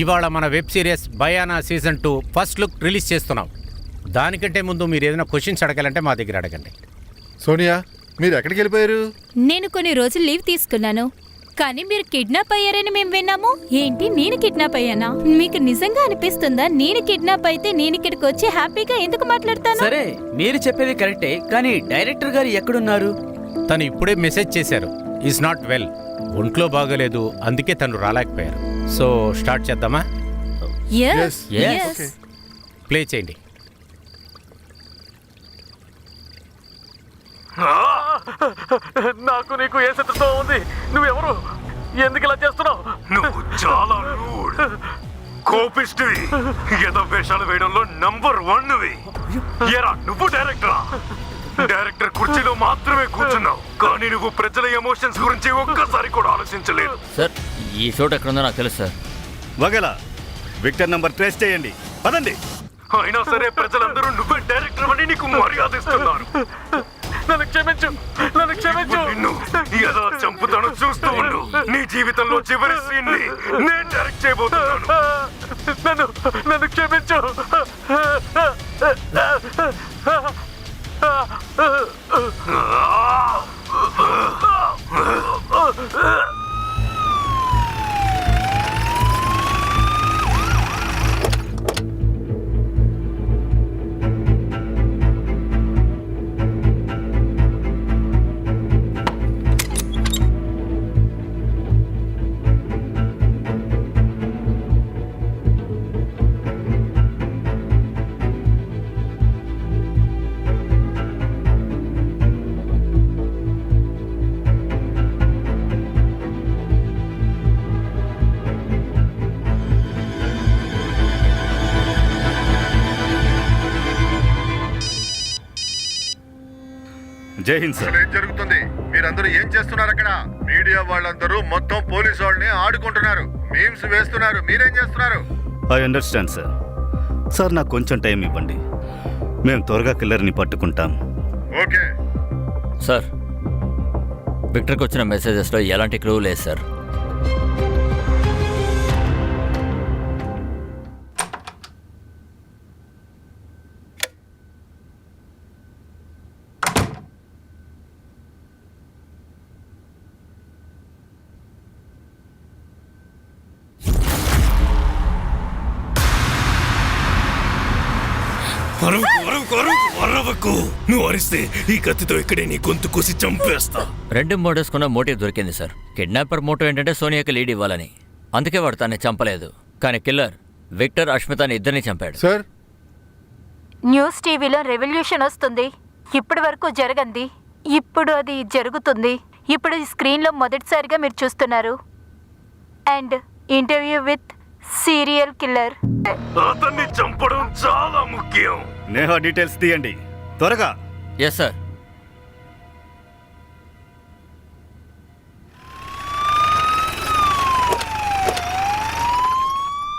ఇవాళ మన web series Bayana season 2 first look release చేస్తున్నాం. దానికంటే ముందు మీరు ఏదైనా క్వశ్చన్స్ అడగాలంటే మా దగ్గర అడగండి. సోనియా, మీరు ఎక్కడికి వెళ్ళిపోయారు? నేను కొన్ని రోజులు లీవ్ తీసుకున్నాను, కానీ మీరు కిడ్నాప్ అయ్యారని మేము విన్నాము. ఏంటి, నేను కిడ్నాప్ అయ్యానా? మీకు నిజంగా అనిపిస్తుందా నేను కిడ్నాప్ అయితే నేను ఇక్కడికి వచ్చి హ్యాపీగా ఎందుకు మాట్లాడతాను? సరే, మీరు చెప్పేది కరెక్టే, కానీ డైరెక్టర్ గారు ఎక్కడున్నారు? తను ఇప్పుడే మెసేజ్ చేశారు, ఈజ్ నాట్ వెల్, ఒంట్లో బాగలేదు, అందుకే తను రాలేకపోయారు. సో స్టార్ట్ చేద్దామా? Yes, Yes. yes. Okay. Play చేయండి. నాకు నీకు ఏ శత్రుతో ఉంది? నువ్వెవరు? ఎందుకు ఇలా చేస్తున్నావు? నువ్వు చాలా rude. కోపిష్టివి, ఏదో వేషాలు వేయడంలో నంబర్ 1 నువ్వు. ఏరా, నువ్వు డైరెక్టరా? డైరెక్టర్ కుర్చీలో మాత్రమే కూర్చున్నావు, కానీ నువ్వు ప్రజల ఎమోషన్స్ గురించి ఒక్కసారి కూడా ఆలోచించలేదు. సార్, ఈ చోటు ఎక్కడుందో నాకు తెలుసు సార్. వగలా విక్టర్ నంబర్ ట్రేస్ చేయండి, పదండి. అయినా సరే ప్రజలందరూ నువ్వే డైరెక్టర్ అని నీకు మర్యాద ఇస్తున్నారు. నన్ను క్షమించు, నన్ను క్షమించు. నిన్ను ఎలా చంపుతానో చూస్తూ ఉండు. నీ జీవితంలో చివరి సీన్ ని నేను డైరెక్ట్ చేయబోతున్నాను. నన్ను క్షమించు. జై హింద్ సార్. ఏం జరుగుతుంది? మీరందరూ ఏం చేస్తున్నారు అక్కడ? మీడియా వాళ్ళందరూ మొత్తం పోలీసు వాళ్ళని ఆడుకుంటున్నారు, మీమ్స్ వేస్తున్నారు. మీరేం చేస్తున్నారు? I understand sir. సార్, నాకు కొంచెం టైం ఇవ్వండి, మేము త్వరగా కిల్లర్ని పట్టుకుంటాం. ఓకే. సార్, విక్టర్కి వచ్చిన మెసేజెస్లో ఎలాంటి క్లూ లేదు సార్. అరవకు. నువ్వు అరిస్తే ఈ కత్తితో ఇక్కడే నీ గొంతు కోసి చంపేస్తా. 2 మర్డర్స్ కొన్న మోటివ్ దొరికింది సార్. కిడ్నాపర్ మోటివ్ ఏంటంటే సోనియాకి లీడ్ ఇవ్వాలని. అందుకే వాడు తన్ని చంపలేదు. కానీ కిల్లర్ విక్టర్, అష్మితాని ఇద్దరిని చంపాడు. సార్ న్యూస్ టీవీలో రెవల్యూషన్ వస్తుంది. ఇప్పటి వరకు జరగంది, ఇప్పుడు అది జరుగుతుంది. ఇప్పుడు ఈ స్క్రీన్లో మొదటిసారిగా మీరు చూస్తున్నారు. And interview with serial killer. అతన్ని చంపడం చాలా ముఖ్యం. నేహా డీటెయిల్స్ తీయండి త్వరగా. Yes sir.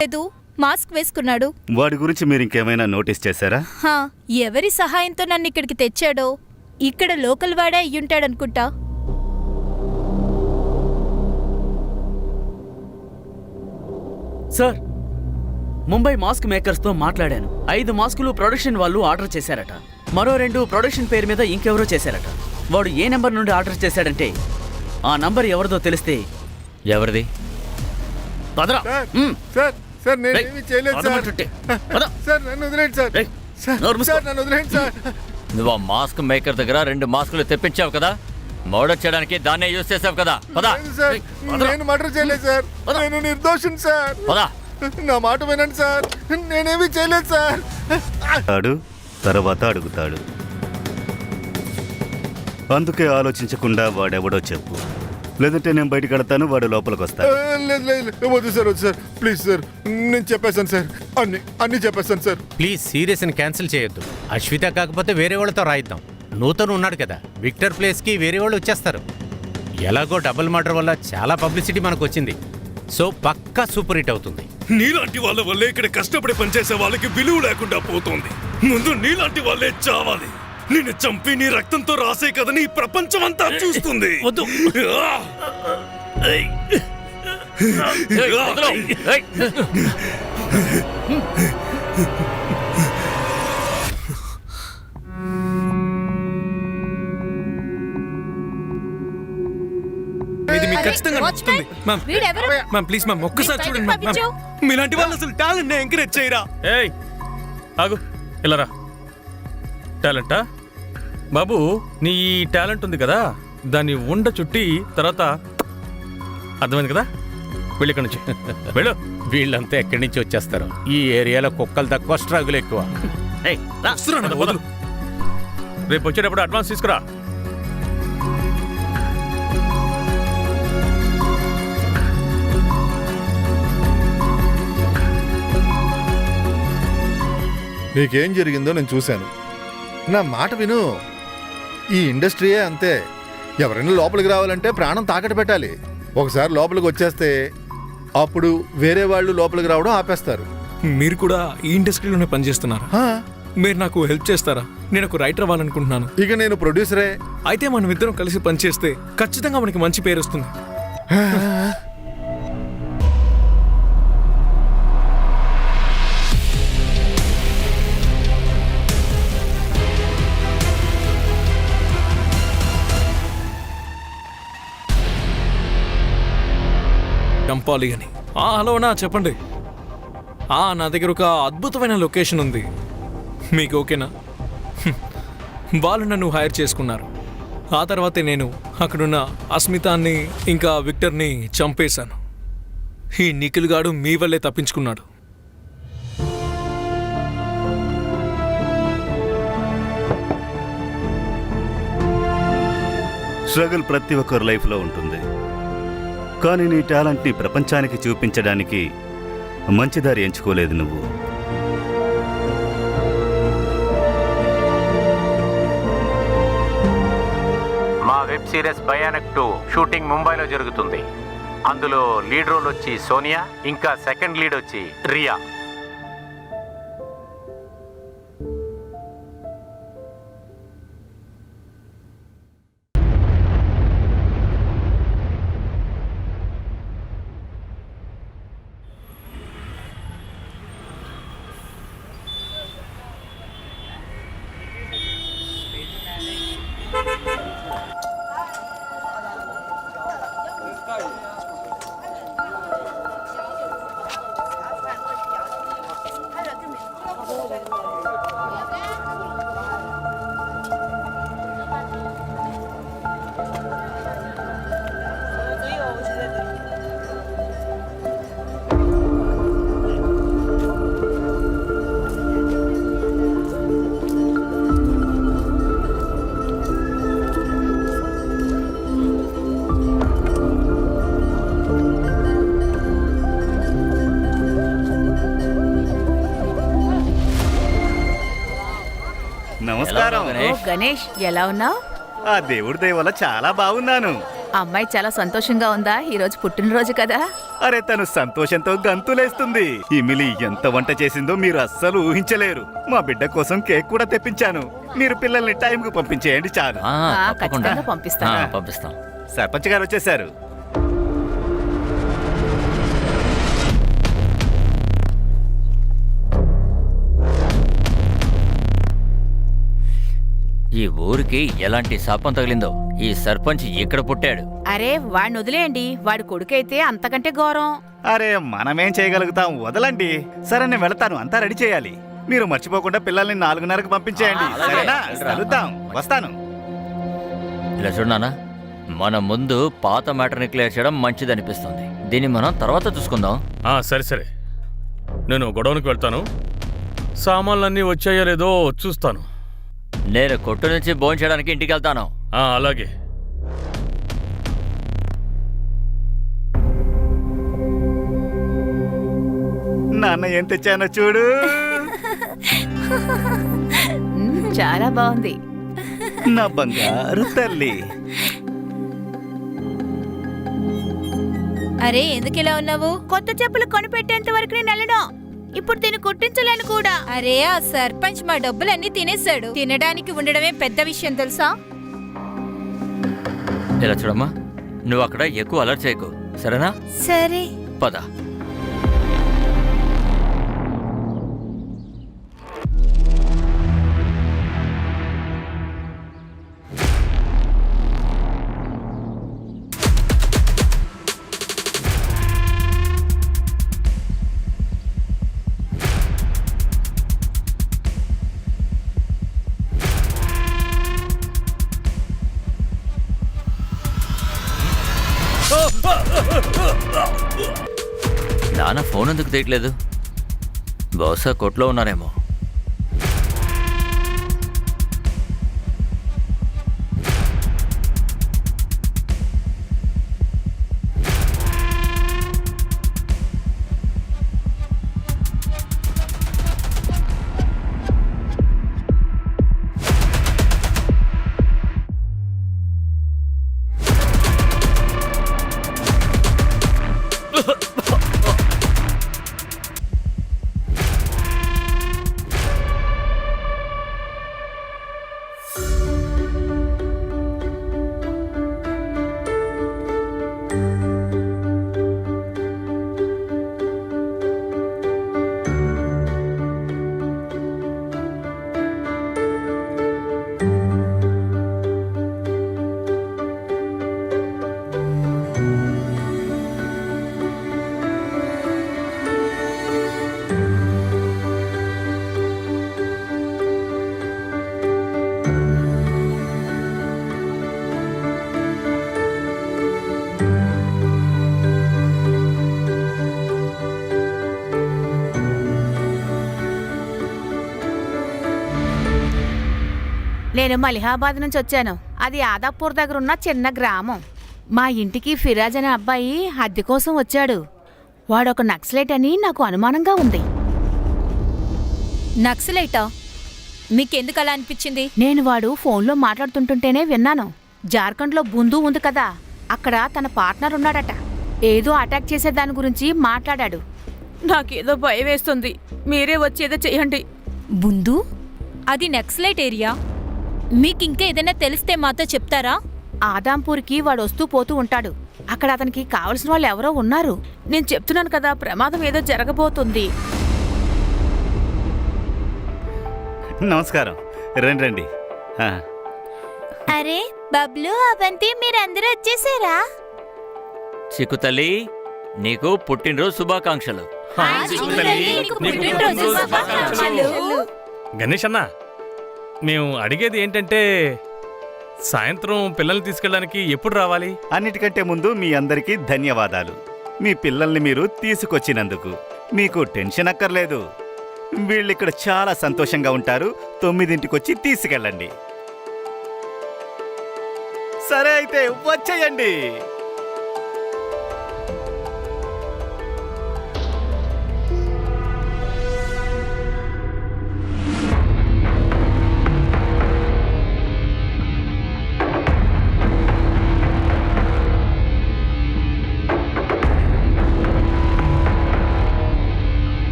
లేదు, మాస్క్ వేసుకున్నాడు. వాడి గురించి మీరు ఇంకేమైనా నోటీస్ చేశారా? ఎవరి సహాయంతో నన్ను ఇక్కడికి తెచ్చాడో ఇక్కడ లోకల్ వాడే అయ్యుంటాడనుకుంటా. సార్, ముంబై మాస్క్ మేకర్స్తో మాట్లాడాను. 5 మాస్కులు ప్రొడక్షన్ వాళ్ళు ఆర్డర్ చేశారట. మరో 2 ప్రొడక్షన్ పేరు మీద ఇంకెవరో చేశారట. వాడు ఏ నెంబర్ నుండి ఆర్డర్ చేశాడంటే ఆ నంబర్ ఎవరిదో తెలిస్తే. ఎవరిది? పదరా. సార్ సార్ నేనేమీ చేయలేదు సార్. సార్ నన్ను వదిలేండి సార్. సార్ నన్ను వదిలేండి సార్. నువ్వు ఆ మాస్క్ మేకర్ దగ్గర 2 మాస్కులు తెప్పించావు కదా, మర్డర్ చేయడానికి దాన్నే యూజ్ చేసావు కదా. పదా. సార్ నేను మర్డర్ చేయలేదు సార్. నేను నిర్దోషం సార్. పదా. నా మాట వినండి సార్. నేనేమీ చేయలేదు సార్. తర్వాత అడుగుతాడు. అందుకే ఆలోచించకుండా వాడెవడో చెప్పు, లేదంటే నేను బయటికి వెళ్తాను, వాడు లోపలికి వస్తాడు. లేదు లేదు వద్దు సార్, వద్దు సార్, ప్లీజ్ సార్. నేను చెప్పేశాను సార్, అన్ని చెప్పేశాను సార్. ప్లీజ్ సీరియస్ని క్యాన్సిల్ చేయొద్దు. అశ్విత కాకపోతే వేరే వాళ్ళతో రాయిద్దాం. నూతన్ ఉన్నాడు కదా, విక్టర్ ప్లేస్కి వేరే వాళ్ళు వచ్చేస్తారు. ఎలాగో డబుల్ మర్డర్ వల్ల చాలా పబ్లిసిటీ మనకు వచ్చింది. సో పక్కా సూపర్ హిట్ అవుతుంది. నీలాంటి వాళ్ళ వల్లే ఇక్కడ కష్టపడి పనిచేసే వాళ్ళకి విలువ లేకుండా పోతుంది. ముందు నీలాంటి వాళ్ళే చావాలి. నిన్ను చంపి నీ రక్తంతో రాసే కదని ఈ ప్రపంచం అంతా చూస్తుంది. వద్దు. ఇది మీకు ఖచ్చితంగా నచ్చుతుంది. మ్యామ్ ప్లీజ్ మ్యామ్ ఒక్కసారి చూడండి మ్యామ్. మీలాంటి వాళ్ళు అసలు టాలెంట్ ని ఎంకరేజ్ చేయరా? ఏయ్ ఆగు, ఇలా రా. టాలెంటా బాబు? నీ టాలెంట్ ఉంది కదా, దాన్ని ఉండ చుట్టి తర్వాత అర్థమైంది కదా, వెళ్ళి ఇక్కడి నుంచి వెళ్ళు. వీళ్ళంతా ఎక్కడి నుంచి వచ్చేస్తారు? ఈ ఏరియాలో కుక్కలు తక్కువ, స్ట్రగుల్ ఎక్కువ. రేపు వచ్చేటప్పుడు అడ్వాన్స్ తీసుకురా. నీకేం జరిగిందో నేను చూశాను. నా మాట విను. ఈ ఇండస్ట్రీయే అంతే. ఎవరైనా లోపలికి రావాలంటే ప్రాణం తాకట్టు పెట్టాలి. ఒకసారి లోపలికి వచ్చేస్తే అప్పుడు వేరే వాళ్ళు లోపలికి రావడం ఆపేస్తారు. మీరు కూడా ఈ ఇండస్ట్రీలోనే పనిచేస్తున్నారు. మీరు నాకు హెల్ప్ చేస్తారా? నేను ఒక రైటర్ అవ్వాలనుకుంటున్నాను. ఇక నేను ప్రొడ్యూసరే. అయితే మనం ఇద్దరం కలిసి పనిచేస్తే ఖచ్చితంగా మనకి మంచి పేరు వస్తుంది. చంపాలి అని. హలో అన్నా, చెప్పండి. నా దగ్గర ఒక అద్భుతమైన లొకేషన్ ఉంది. మీకు ఓకేనా? వాళ్ళు నన్ను హైర్ చేసుకున్నారు. ఆ తర్వాతే నేను అక్కడున్న అస్మితాన్ని ఇంకా విక్టర్ని చంపేశాను. ఈ నిఖిల్ గాడు మీ వల్లే తప్పించుకున్నాడు. స్ట్రగుల్ ప్రతి ఒక్కరి లైఫ్లో ఉంటుంది. కానీ నీ టాలెంట్ని ప్రపంచానికి చూపించడానికి మంచి దారి ఎంచుకోలేదు నువ్వు. మా వెబ్ సిరీస్ భయానక్ 2 షూటింగ్ ముంబైలో జరుగుతుంది. అందులో లీడ్ రోల్ వచ్చి సోనియా, ఇంకా సెకండ్ లీడ్ వచ్చి రియా. గణేష్. గణేష్ ఎలా ఉన్నావు? ఆ దేవుడి దయ వల్ల చాలా బాగున్నాను. అమ్మాయి చాలా సంతోషంగా ఉందా? ఈ రోజు పుట్టినరోజు కదా. అరే తను సంతోషంతో గంతులేస్తుంది. ఇమిలి ఎంత వంట చేసిందో మీరు అస్సలు ఊహించలేరు. మా బిడ్డ కోసం కేక్ కూడా తెప్పించాను. మీరు పిల్లల్ని టైంకు పంపించేయండి చాలు. తప్పకుండా ఖచ్చితంగా పంపిస్తాను. పంపిస్తాం. సర్పంచ్ గారు వచ్చేసారు. ఈ ఊరికి ఎలాంటి శాపం తగిలిందో ఈ సర్పంచ్ ఇక్కడ పుట్టాడు. అరే వాడిని వదిలేయండి, వాడి కొడుకైతే అంతకంటే ఘోరం. అరే మనమేం చేయగలుగుతాం, వదలండి. సరే నేను వెళతాను, అంతా రెడీ చేయాలి. మీరు మర్చిపోకుండా పిల్లల్ని 4:30కు పంపించేయండి. సరేనా? కలుద్దాం, వస్తాను. ఇలా చూడనా, మన ముందు పాత మ్యాటర్ని క్లియర్ చేయడం మంచిదనిపిస్తుంది. దీన్ని మనం తర్వాత చూసుకుందాం. సరే సరే, నేను గొడవనికి వెళ్తాను. సామాన్లన్నీ వచ్చాయో లేదో చూస్తాను. నేను కొట్టు నుంచి భోంచేయడానికి ఇంటికి వెళ్తాను. అలాగే. నాన్న ఏం తెచ్చానో చూడు. చాలా బాగుంది. నా బంగారు తల్లి. అరే ఎందుకు ఇలా ఉన్నావు? కొత్త చెప్పులు కొనిపెట్టేంత వరకు నేను వెళ్ళను. ఇప్పుడు దీన్ని కుట్టించలేను కూడా. అరే ఆ సర్పంచ్ మా డబ్బులన్నీ తినేశాడు. తినడానికి ఉండడమే పెద్ద విషయం తెలుసా? ఇలా చూడమ్మా, నువ్వు అక్కడ ఎక్కువ అలర్ట్ చేయకు, సరేనా? సరే. పద. నాన్న ఫోన్ ఎందుకు తీయట్లేదు? బహుశా కొట్లో ఉన్నారేమో. నేను మలిహాబాద్ నుంచి వచ్చాను. అది ఆదాపూర్ దగ్గర ఉన్న చిన్న గ్రామం. మా ఇంటికి ఫిరాజ్ అనే అబ్బాయి అద్దె కోసం వచ్చాడు. వాడొక నక్సలైట్ అని నాకు అనుమానంగా ఉంది. నక్సలైటా? మీకెందుకు అలా అనిపించింది? నేను వాడు ఫోన్లో మాట్లాడుతుంటుంటేనే విన్నాను. జార్ఖండ్లో బుందు ఉంది కదా, అక్కడ తన పార్ట్నర్ ఉన్నాడట. ఏదో అటాక్ చేసే దాని గురించి మాట్లాడాడు. నాకేదో భయం వేస్తుంది. మీరే వచ్చేదో చెయ్యండి. బుందు? అది నక్సలైట్ ఏరియా. మీకింకా ఏదైనా తెలిస్తే మాతో చెప్తారా? ఆదాంపూర్కి వాడు వస్తూ పోతూ ఉంటాడు. అక్కడ అతనికి కావలసిన వాళ్ళు ఎవరో ఉన్నారు. నేను చెప్తున్నాను కదా, ప్రమాదం ఏదో జరగబోతుంది. నమస్కారం, రండి రండి. అరే బబ్లు, అవంతి, మీరందరూ వచ్చేసారా? చిక్కు తల్లి, నీకు పుట్టినరోజు శుభాకాంక్షలు. గణేష్ అన్న, మేము అడిగేది ఏంటంటే సాయంత్రం పిల్లల్ని తీసుకెళ్ళడానికి ఎప్పుడు రావాలి? అన్నిటికంటే ముందు మీ అందరికీ ధన్యవాదాలు. మీ పిల్లల్ని మీరు తీసుకొచ్చినందుకు. మీకు టెన్షన్ అక్కర్లేదు. వీళ్ళిక్కడ చాలా సంతోషంగా ఉంటారు. 9ంటికి వచ్చి తీసుకెళ్ళండి. సరే అయితే వచ్చేయండి.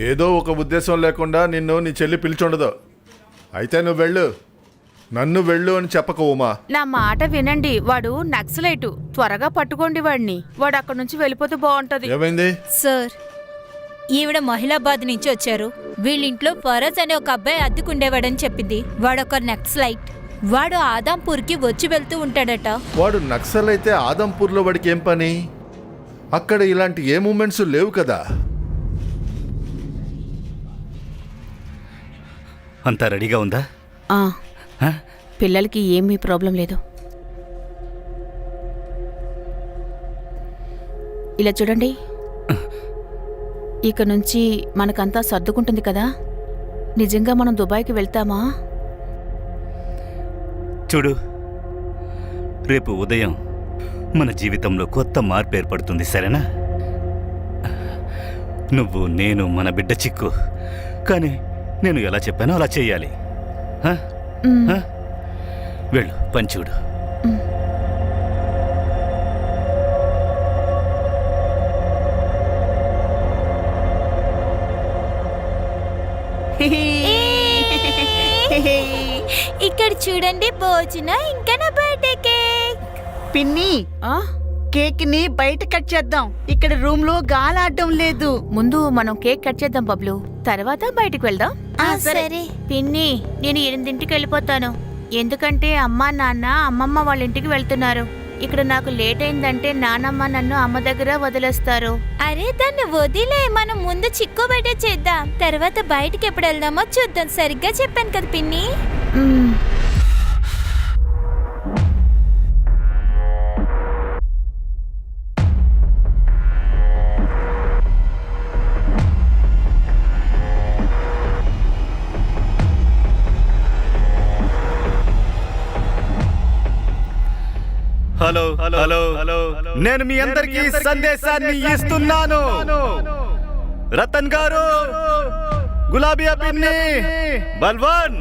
ఏదో ఒక ఉద్దేశం లేకుండా నిన్ను నీ చెల్లి పిలిచుండదు. అయితే నువ్వు వెళ్ళు. నన్ను వెళ్ళు అని చెప్పక ఉమా. నా మాట వినండి, వాడు నక్సలైటు. త్వరగా పట్టుకోండి వాడిని. వాడు అక్కడి నుంచి వెళ్ళిపోతే బాగుంటది. ఏమైంది? సార్, ఈవిడ మహిళాబాద్ నుంచి వచ్చారు. వీళ్ళింట్లో ఫరజ్ అనే ఒక అబ్బాయి అద్దెకుండేవాడని చెప్పింది. వాడొక నక్సలైట్. వాడు ఆదాంపూర్కి వచ్చి వెళ్తూ ఉంటాడట. వాడు నక్సల్ అయితే ఆదంపూర్లో వాడికి ఏం పని? అక్కడ ఇలాంటి ఏ మూమెంట్స్ లేవు కదా. అంతా రెడీగా ఉందా? హ? పిల్లలకి ఏమీ ప్రాబ్లం లేదు. ఇలా చూడండి, ఇక నుంచి మనకంతా సర్దుకుంటుంది కదా. నిజంగా మనం దుబాయ్కి వెళ్తామా? చూడు, రేపు ఉదయం మన జీవితంలో కొత్త మార్పు ఏర్పడుతుంది, సరేనా? నువ్వు, నేను, మన బిడ్డ చిక్కు. కానీ నేను ఎలా చెప్పానో అలా చెయ్యాలి. హ? హ? వెళ్ళు, పని చూడు. ఇక్కడ చూడండి, భోజనం ఇంకా నా బర్త్డే కేక్. పిన్ని, ఆ? కేక్ ని బయట కట్ చేద్దాం. ఇక్కడ రూమ్ లో గాలాడడం లేదు. ముందు మనం కేక్ కట్ చేద్దాం బబ్లు, తర్వాత బయటికి వెళ్దాం. సరే. పిన్ని, నేను 8ంటికి వెళ్ళిపోతాను. ఎందుకంటే అమ్మా నాన్న అమ్మమ్మ వాళ్ళ ఇంటికి వెళ్తున్నారు. ఇక్కడ నాకు లేట్ అయిందంటే నానమ్మ నన్ను అమ్మ దగ్గర వదిలేస్తారు. అరే, దాన్ని వదిలే. మనం ముందు చిక్కు బర్త్డే చేద్దాం, తర్వాత బయటికి ఎప్పుడు వెళ్దామో చూద్దాం. సరిగ్గా చెప్పాను కదా పిన్ని. మ్మ్. హలో హలో హలో, నేను మీ అందరికీ సందేశాన్ని ఇస్తున్నాను. రతన్ గారు, గులాబీ పిన్ని, బల్వన్,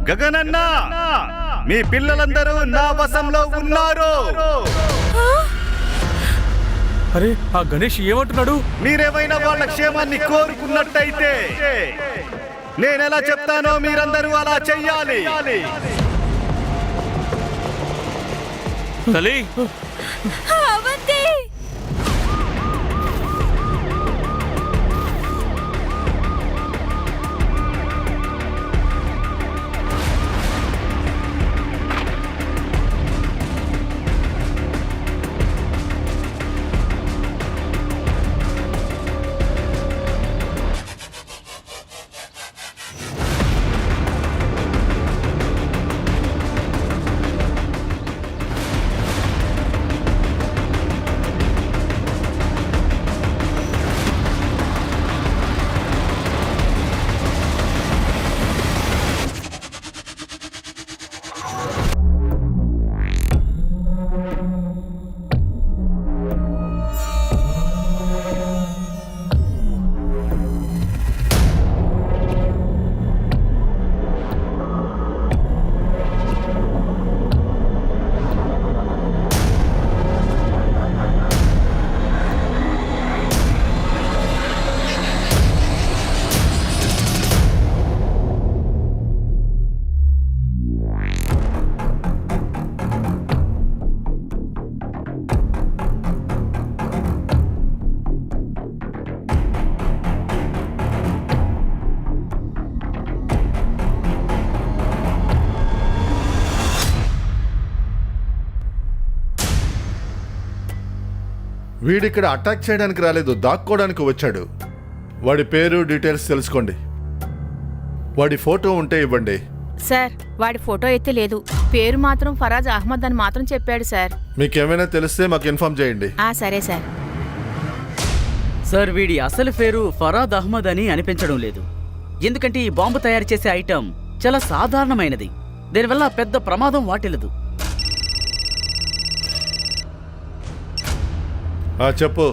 గగన్ అన్న, మీ పిల్లలందరూ నా వశంలో ఉన్నారు. అరే, ఆ గణేష్ ఏమంటున్నాడు? మీరేమైనా వాళ్ళ క్షేమాన్ని కోరుకున్నట్టయితే నేనెలా చెప్తానో మీరందరూ అలా చెయ్యాలి. తల్లి, అవంతి! వీడిక్కడ అటాక్ చేయడానికి రాలేదు, దాక్కోవడానికి వచ్చాడు. వాడి పేరు డీటెయిల్స్ తెలుసుకోండి. వాడి ఫోటో ఉంటే ఇవ్వండి. సార్, వాడి ఫోటో అయితే లేదు. పేరు మాత్రం ఫరాజ్ అహ్మద్ అని మాత్రం చెప్పాడు సార్. మీకేమైనా తెలిస్తే మాకు ఇన్ఫార్మ్ చేయండి. సరే సార్. సార్, వీడి అసలు పేరు ఫరాద్ అహ్మద్ అని అనిపించడం లేదు. ఎందుకంటే ఈ బాంబు తయారు చేసే ఐటెం చాలా సాధారణమైనది. దీనివల్ల పెద్ద ప్రమాదం వాటిల్లదు. చెప్పు.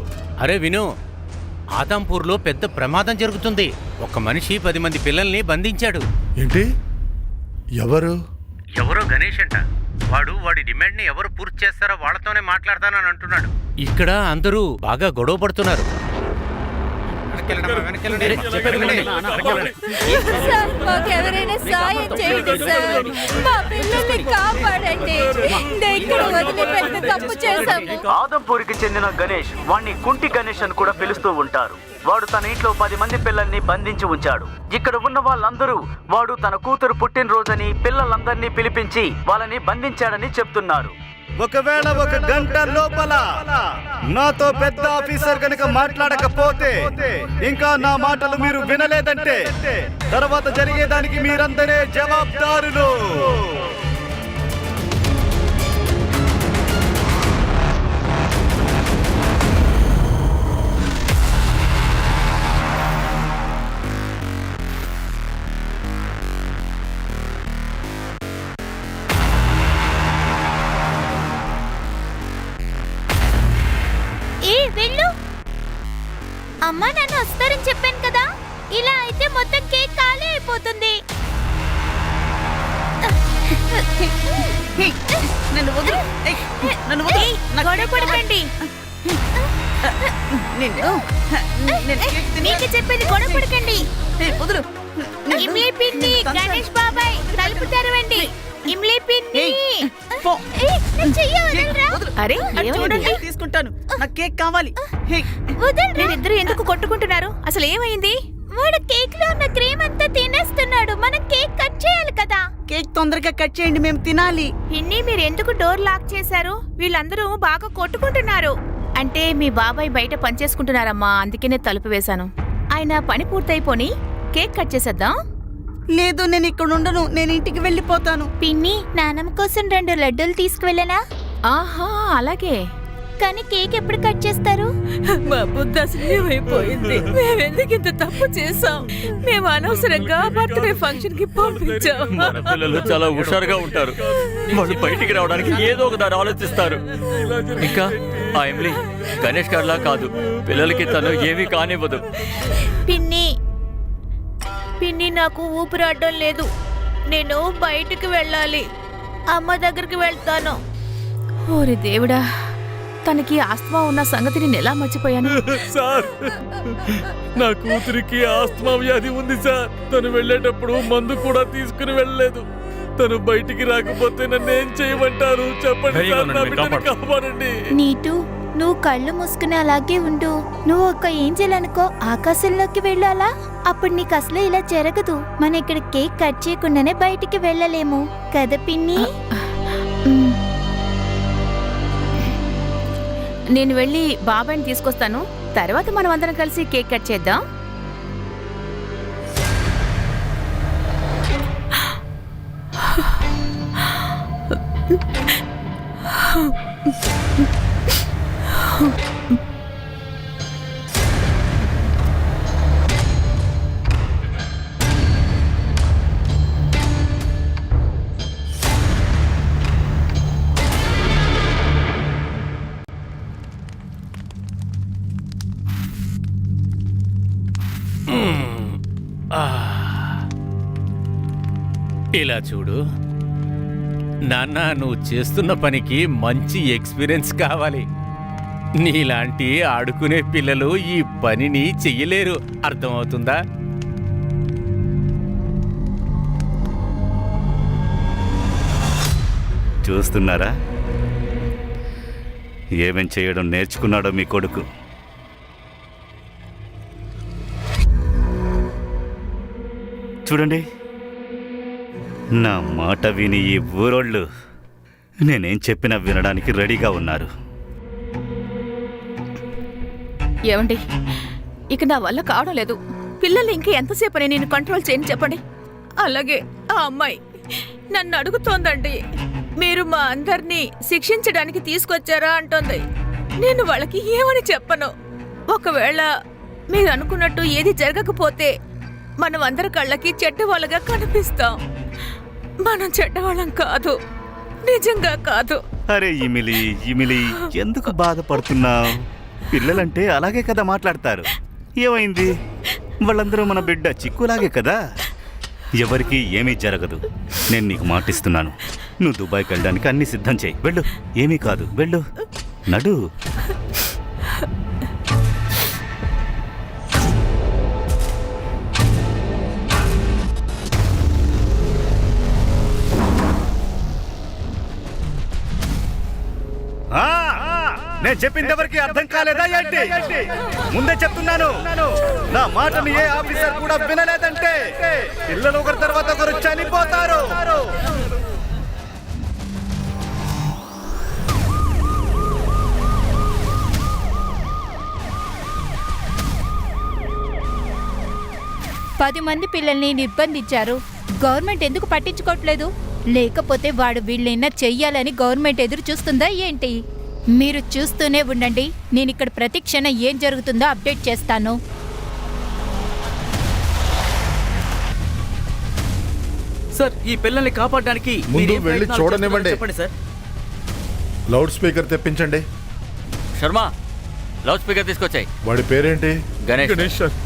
అరే విను, ఆదాంపూర్లో పెద్ద ప్రమాదం జరుగుతుంది. ఒక మనిషి 10 మంది పిల్లల్ని బంధించాడు. ఏంటి? ఎవరు? ఎవరో గణేష్ అంట. వాడి డిమాండ్ని ఎవరు పూర్తి చేస్తారో వాళ్ళతోనే మాట్లాడతానని అంటున్నాడు. ఇక్కడ అందరూ బాగా గొడవ పడుతున్నారు. సార్ మాకెవరైనా సాయం చేయండి సార్, మా పిల్లల్ని కాపాడండి. ఇక్కడ వదిలిపెట్టి తప్పు చేశాము. ఆదంపూరికి చెందిన గణేష్, వాణ్ణి కుంటి గణేష్ అని కూడా పిలుస్తూ ఉంటారు. వాడు తన ఇంట్లో 10 మంది పిల్లల్ని బంధించి ఉంచాడు. ఇక్కడ ఉన్న వాళ్ళందరూ వాడు తన కూతురు పుట్టినరోజని పిల్లలందరినీ పిలిపించి వాళ్ళని బంధించాడని చెప్తున్నారు. ఒకవేళ 1 గంట లోపల నాతో పెద్ద ఆఫీసర్ కనుక మాట్లాడకపోతే, ఇంకా నా మాటలు మీరు వినలేదంటే తర్వాత జరిగేదానికి మీరందరే జవాబుదారులు. ఏ వెళ్ళు. అమ్మా నాన్న వస్తారని చెప్పాను కదా, ఇలా అయితే మొత్తం కేక్ ఖాళీ అయిపోతుంది. నన్ను వదిలు. నన్ను వదిలు. గొడవ పడకండి. మీకు చెప్పేది గొడవ పడకండి. వదులు. ఇమ్లీ పిన్ని, గణేష్ బాబాయ్ తలుపు తెరవండి. ఇమ్లీ పిన్ని. అరే చూడండి, తీసుకుంటాను. నాకు కేక్ కావాలి. మీరిద్దరు ఎందుకు కొట్టుకుంటున్నారు? అసలు ఏమైంది? వాడు కేక్ లో ఉన్న క్రీమ్ అంతా తినేస్తున్నాడు. మనం కేక్ కట్ చేయాలి కదా. కేక్ తొందరగా కట్ చేయండి, మేము తినాలి. పిన్ని, మీరు ఎందుకు డోర్ లాక్ చేశారు? వీళ్ళందరూ బాగా కొట్టుకుంటున్నారు. అంటే మీ బాబాయ్ బయట పనిచేసుకుంటున్నారమ్మా, అందుకనే తలుపు వేశాను. ఆయన పని పూర్తయిపోని కేక్ కట్ చేసేద్దాం. లేదు, నేను ఇక్కడ ఉండను. నేను ఇంటికి వెళ్ళిపోతాను. పిన్ని, నానమ్మ కోసం 2 లడ్డూలు తీసుకువెళ్ళనా? ఆహా, అలాగే. కానీ కేక్ ఎప్పుడు కట్ చేస్తారు? మా బుద్ధి అసలేమైపోయింది. మేమెందుకు ఇంత తప్పు చేసాం? మేము అనవసరంగా బర్త్డే ఫంక్షన్ కి పంపించాం. మన పిల్లలు చాలా హుషారుగా ఉంటారు. వాళ్ళు బయటికి రావడానికి ఏదో ఒక దారి ఆలోచిస్తారు. ఇంకా ఆ ఎమ్లీ గణేష్ గారిలా కాదు, పిల్లలకి తను ఏమీ కానివ్వదు. పిన్ని, పిన్ని, నాకు ఊపిరాడడం లేదు. నేను బయటికి వెళ్ళాలి. అమ్మ దగ్గరికి వెళ్తాను. ఓరి దేవుడా, తనకి ఆస్తమా ఉన్న సంగతి నేను ఎలా మర్చిపోయాను? సార్, నా కూతురికి ఆస్తమా వ్యాధి ఉంది సార్. తను వెళ్ళేటప్పుడు మందు కూడా తీసుకుని వెళ్ళలేదు. తను బయటికి రాకపోతే నన్ను ఏం చేయమంటారు చెప్పండి సార్, నా బిడ్డని కాపాడండి. నీటు, నువ్వు కళ్ళు మూసుకుని అలాగే ఉండు. నువ్వు ఒక ఏంజెల్ అనుకో, ఆకాశంలోకి వెళ్ళాలా? అప్పుడు నీకు అసలు ఇలా జరగదు. మనం ఇక్కడ కేక్ కట్ చేయకుండానే బయటికి వెళ్ళలేము కదా పిన్ని? నేను వెళ్ళి బాబాయ్ని తీసుకొస్తాను. తర్వాత మనం అందరం కలిసి కేక్ కట్ చేద్దాం. ఇలా చూడు నాన్న, నువ్వు చేస్తున్న పనికి మంచి ఎక్స్పీరియన్స్ కావాలి. నీలాంటి ఆడుకునే పిల్లలు ఈ పనిని చెయ్యలేరు, అర్థమవుతుందా? చూస్తున్నారా ఏమేం చేయడం నేర్చుకున్నాడో మీ కొడుకు. చూడండి, నా మాట విని ఈ ఊరోళ్ళు నేనేం చెప్పినా వినడానికి రెడీగా ఉన్నారు. ఏమండి, ఇక నా వల్ల కావడం లేదు. పిల్లల్ని ఇంకా ఎంతసేపని నేను కంట్రోల్ చేయని చెప్పండి. అలాగే ఆ అమ్మాయి నన్ను అడుగుతోందండి, మీరు మా అందరినీ శిక్షించడానికి తీసుకొచ్చారా అంటోంది. నేను వాళ్ళకి ఏమని చెప్పను? ఒకవేళ మీరు అనుకున్నట్టు ఏది జరగకపోతే మనం అందరి కళ్ళకి చెడ్డవాళ్ళగా కనిపిస్తాం. మనం చెడ్డవాళ్ళం కాదు, నిజంగా కాదు. అరే ఇమిలి, ఇమిలి, ఎందుకు బాధపడుతున్నావు? పిల్లలంటే అలాగే కదా మాట్లాడతారు. ఏమైంది? వాళ్ళందరూ మన బిడ్డ చిక్కులాగే కదా. ఎవరికి ఏమీ జరగదు. నేను నీకు మాటిస్తున్నాను. నువ్వు దుబాయ్కి వెళ్ళడానికి అన్ని సిద్ధం చేయి. వెళ్ళు, ఏమీ కాదు, వెళ్ళు, నడు. నేను చెప్పింది ఎవరికి అర్థం కాలేదా ఏంటి? ముందే చెప్తున్నాను, నా మాటను ఏ ఆఫీసర్ కూడా వినలేదంటే పిల్లలు ఒకరి తర్వాత ఒకరు చనిపోతారు. పది మంది పిల్లల్ని నిర్బంధించారు. గవర్నమెంట్ ఎందుకు పట్టించుకోవట్లేదు? లేకపోతే వాడు వీళ్ళైనా చెయ్యాలని గవర్నమెంట్ ఎదురు చూస్తుందా ఏంటి? మీరు చూస్తూనే ఉండండి, నేను ఇక్కడ ప్రతి క్షణం ఏం జరుగుతుందో అప్డేట్ చేస్తాను. సార్ ఈ పిల్లల్ని కాపాడడానికి ముందు మీరేం వెళ్ళి ప్రయత్నాలు చూడనివ్వండి. చేస్తున్నారో చెప్పండి సార్. లౌడ్ స్పీకర్ తెప్పించండి. శర్మ, లౌడ్ స్పీకర్ తీసుకొచ్చాయి. వాడి పేరేంటి? Ganesh. Ganesh sir.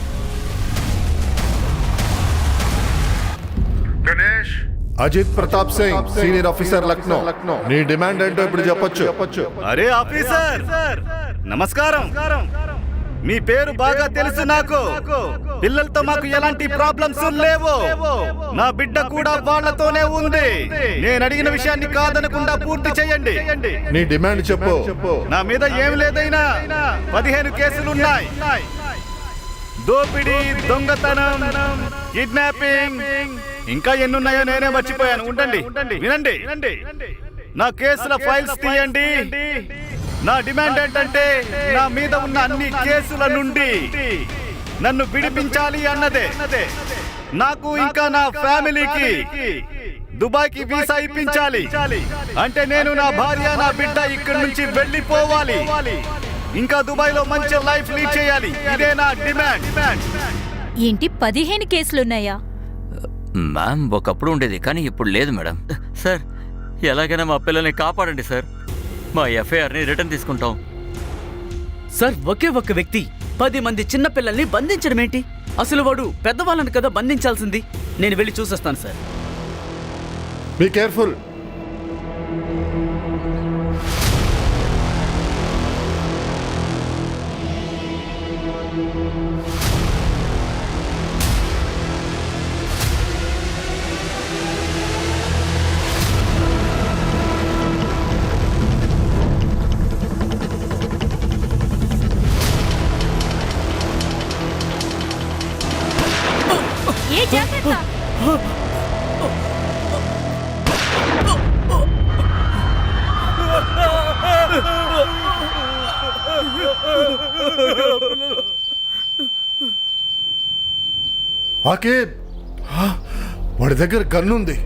Ganesh. Ajit Pratap Singh, senior officer, Lucknow. నీ డిమాండ్ ఏంటో ఇప్పుడు చెప్పొచ్చు. అరే ఆఫీసర్, నమస్కారం. మీ పేరు బాగా తెలుసు నాకు. పిల్లలతో మాకు ఎలాంటి ప్రాబ్లమ్స్ లేవు. నా బిడ్డ కూడా వాళ్ళతోనే ఉంది. నేను అడిగిన విషయాన్ని కాదనకుండా పూర్తి చేయండి. నీ డిమాండ్ చెప్పు. నా మీద ఏం లేదైనా 15 కేసులున్నాయి. దోపిడీ, దొంగతనం, కిడ్నాపింగ్, ఇంకా ఎన్నున్నాయో నేనే మర్చిపోయాను. ఉండండి, వినండి. నా కేసుల ఫైల్స్ తీయండి. నా డిమాండ్ ఏంటంటే నా మీద ఉన్న అన్ని కేసుల నుండి నన్ను విడిపించాలి అన్నదే. నాకు ఇంకా నా ఫ్యామిలీకి దుబాయ్కి వీసా ఇప్పించాలి. అంటే నేను, నా భార్య, నా బిడ్డ ఇక్కడి నుంచి వెళ్ళిపోవాలి. ఇంకా దుబాయ్లో మంచి లైఫ్ లీడ్ చేయాలి. ఇదే నా డిమాండ్. ఏంటి 15 కేసులున్నాయా? మ్యామ్, ఒకప్పుడు ఉండేది కానీ ఇప్పుడు లేదు మేడం. సార్, ఎలాగైనా మా పిల్లల్ని కాపాడండి సార్. మా ఎఫ్ఐఆర్ని రిటర్న్ తీసుకుంటాం. సార్ ఒకే ఒక్క వ్యక్తి 10 మంది చిన్న పిల్లల్ని బంధించడం ఏంటి? అసలు వాడు పెద్దవాళ్ళని కదా బంధించాల్సింది. నేను వెళ్ళి చూసొస్తాను సార్. Be careful. ఏ జాగ్రత్త! ఆకేబ్, వాడి దగ్గర గన్నుంది.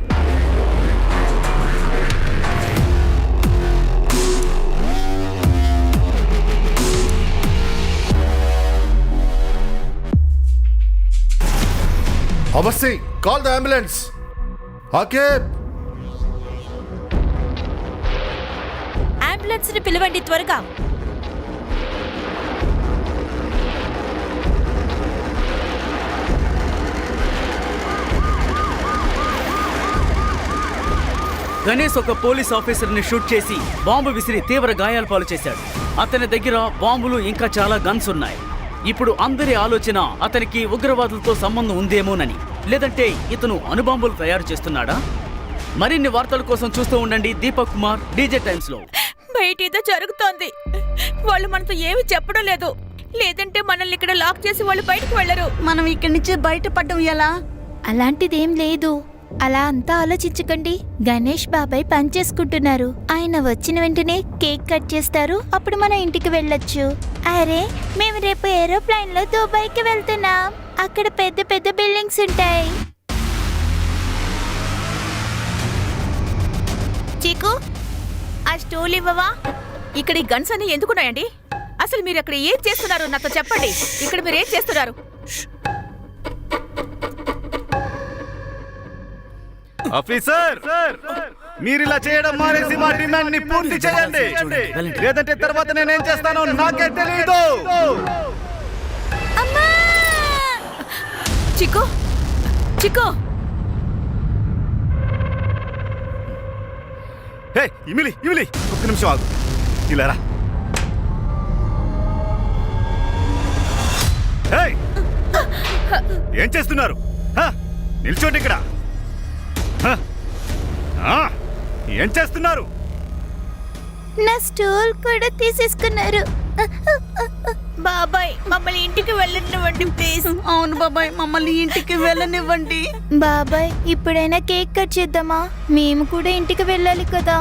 అవశ్య call the ambulance. Aqib, ambulance ని పిలవండి త్వరగా. గణేష్ ఒక పోలీస్ ఆఫీసర్ని షూట్ చేసి బాంబు విసిరి తీవ్ర గాయాల పాలు చేశాడు. అతని దగ్గర బాంబులు ఇంకా చాలా గన్స్ ఉన్నాయి. ఇప్పుడు అందరి ఆలోచన అతనికి ఉగ్రవాదులతో సంబంధం ఉందేమోనని. లేదంటే ఇతను అణుబాంబులు తయారు చేస్తున్నాడా? మరిన్ని వార్తల కోసం చూస్తూ ఉండండి దీపక్ కుమార్, డీజే టైమ్స్ లో. బయట ఏదో జరుగుతోంది. వాళ్ళు మనతో ఏమి చెప్పడం లేదు. లేదంటే మనల్ని ఇక్కడ లాక్ చేసి వాళ్ళు బయటకు వెళ్ళరు. మనం ఇక్కడి నుంచి బయటపడడం ఎలా? అలాంటిదేం లేదు. అలా అంతా ఆలోచించకండి. గణేష్ బాబాయ్ పని చేసుకుంటున్నారు. ఆయన వచ్చిన వెంటనే కేక్ కట్ చేస్తారు. అప్పుడు మనం ఇంటికి వెళ్ళొచ్చు. అరే, మేము రేపు ఏరోప్లేన్ లో దుబాయ్కి వెళ్తున్నాం. అక్కడ పెద్ద పెద్ద బిల్డింగ్స్ ఉంటాయి. చీకు, ఆ స్టూల్ ఇవ్వవా? ఇక్కడ ఈ గన్స్ అన్ని ఎందుకున్నాయండి? అసలు మీరు అక్కడ ఏం చేస్తున్నారు నాతో చెప్పండి. ఇక్కడ మీరు ఏం చేస్తున్నారు? ఆఫీసర్, మీరు ఇలా చేయడం మానేసి మా డిమాండ్ ని పూర్తి చేయండి. లేదంటే తర్వాత నేనేం చేస్తానో నాకే తెలియదు. చిక్కు, చిక్కు, హే ఇమిలి, ఒక్క నిమిషం ఆగు. ఇలా రా. హే, ఏం చేస్తున్నారు? నిల్చోండి ఇక్కడ. ఏం చేస్తున్నారు? నా స్టూల్ కూడా తీసేసుకున్నారు. బాబాయ్ మమ్మల్ని ఇంటికి వెళ్ళనివ్వండి ప్లీజ్. అవును బాబాయ్, మమ్మల్ని ఇంటికి వెళ్ళనివ్వండి. బాబాయ్ ఇప్పుడైనా కేక్ కట్ చేద్దామా? మేము కూడా ఇంటికి వెళ్ళాలి కదా.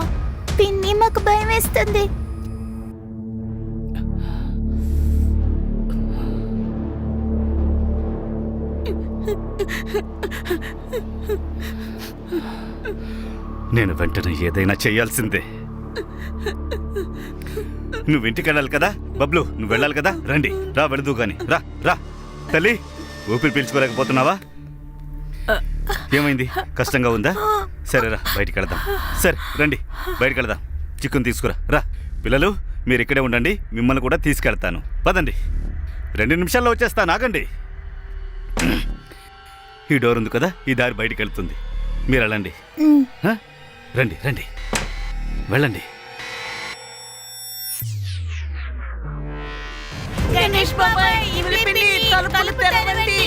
పిన్ని మాకు భయం వేస్తుంది. నేను వెంటనే ఏదైనా చేయాల్సిందే. నువ్వు ఇంటికి వెళ్ళాలి కదా బబ్లు, నువ్వు వెళ్ళాలి కదా. రండి రా, వెళదు గాని. రా రా తల్లి, ఊపిరి పీల్చుకోలేకపోతున్నావా? ఏమైంది? కష్టంగా ఉందా? సరేరా బయటికి వెళదాం. సరే రండి బయటికి వెళదాం. చిక్కుని తీసుకురా. రా పిల్లలు, మీరు ఇక్కడే ఉండండి, మిమ్మల్ని కూడా తీసుకెళ్తాను. పదండి, 2 నిమిషాల్లో వచ్చేస్తాను, ఆగండి. ఈ డోర్ ఉంది కదా, ఈ దారి బయటికి వెళ్తుంది. మీరు వెళ్ళండి. రండి రండి, వెళ్ళండి. గణేష్ బాబాయ్, ఇవి పిన్ని, తలుపులు తెరవండి.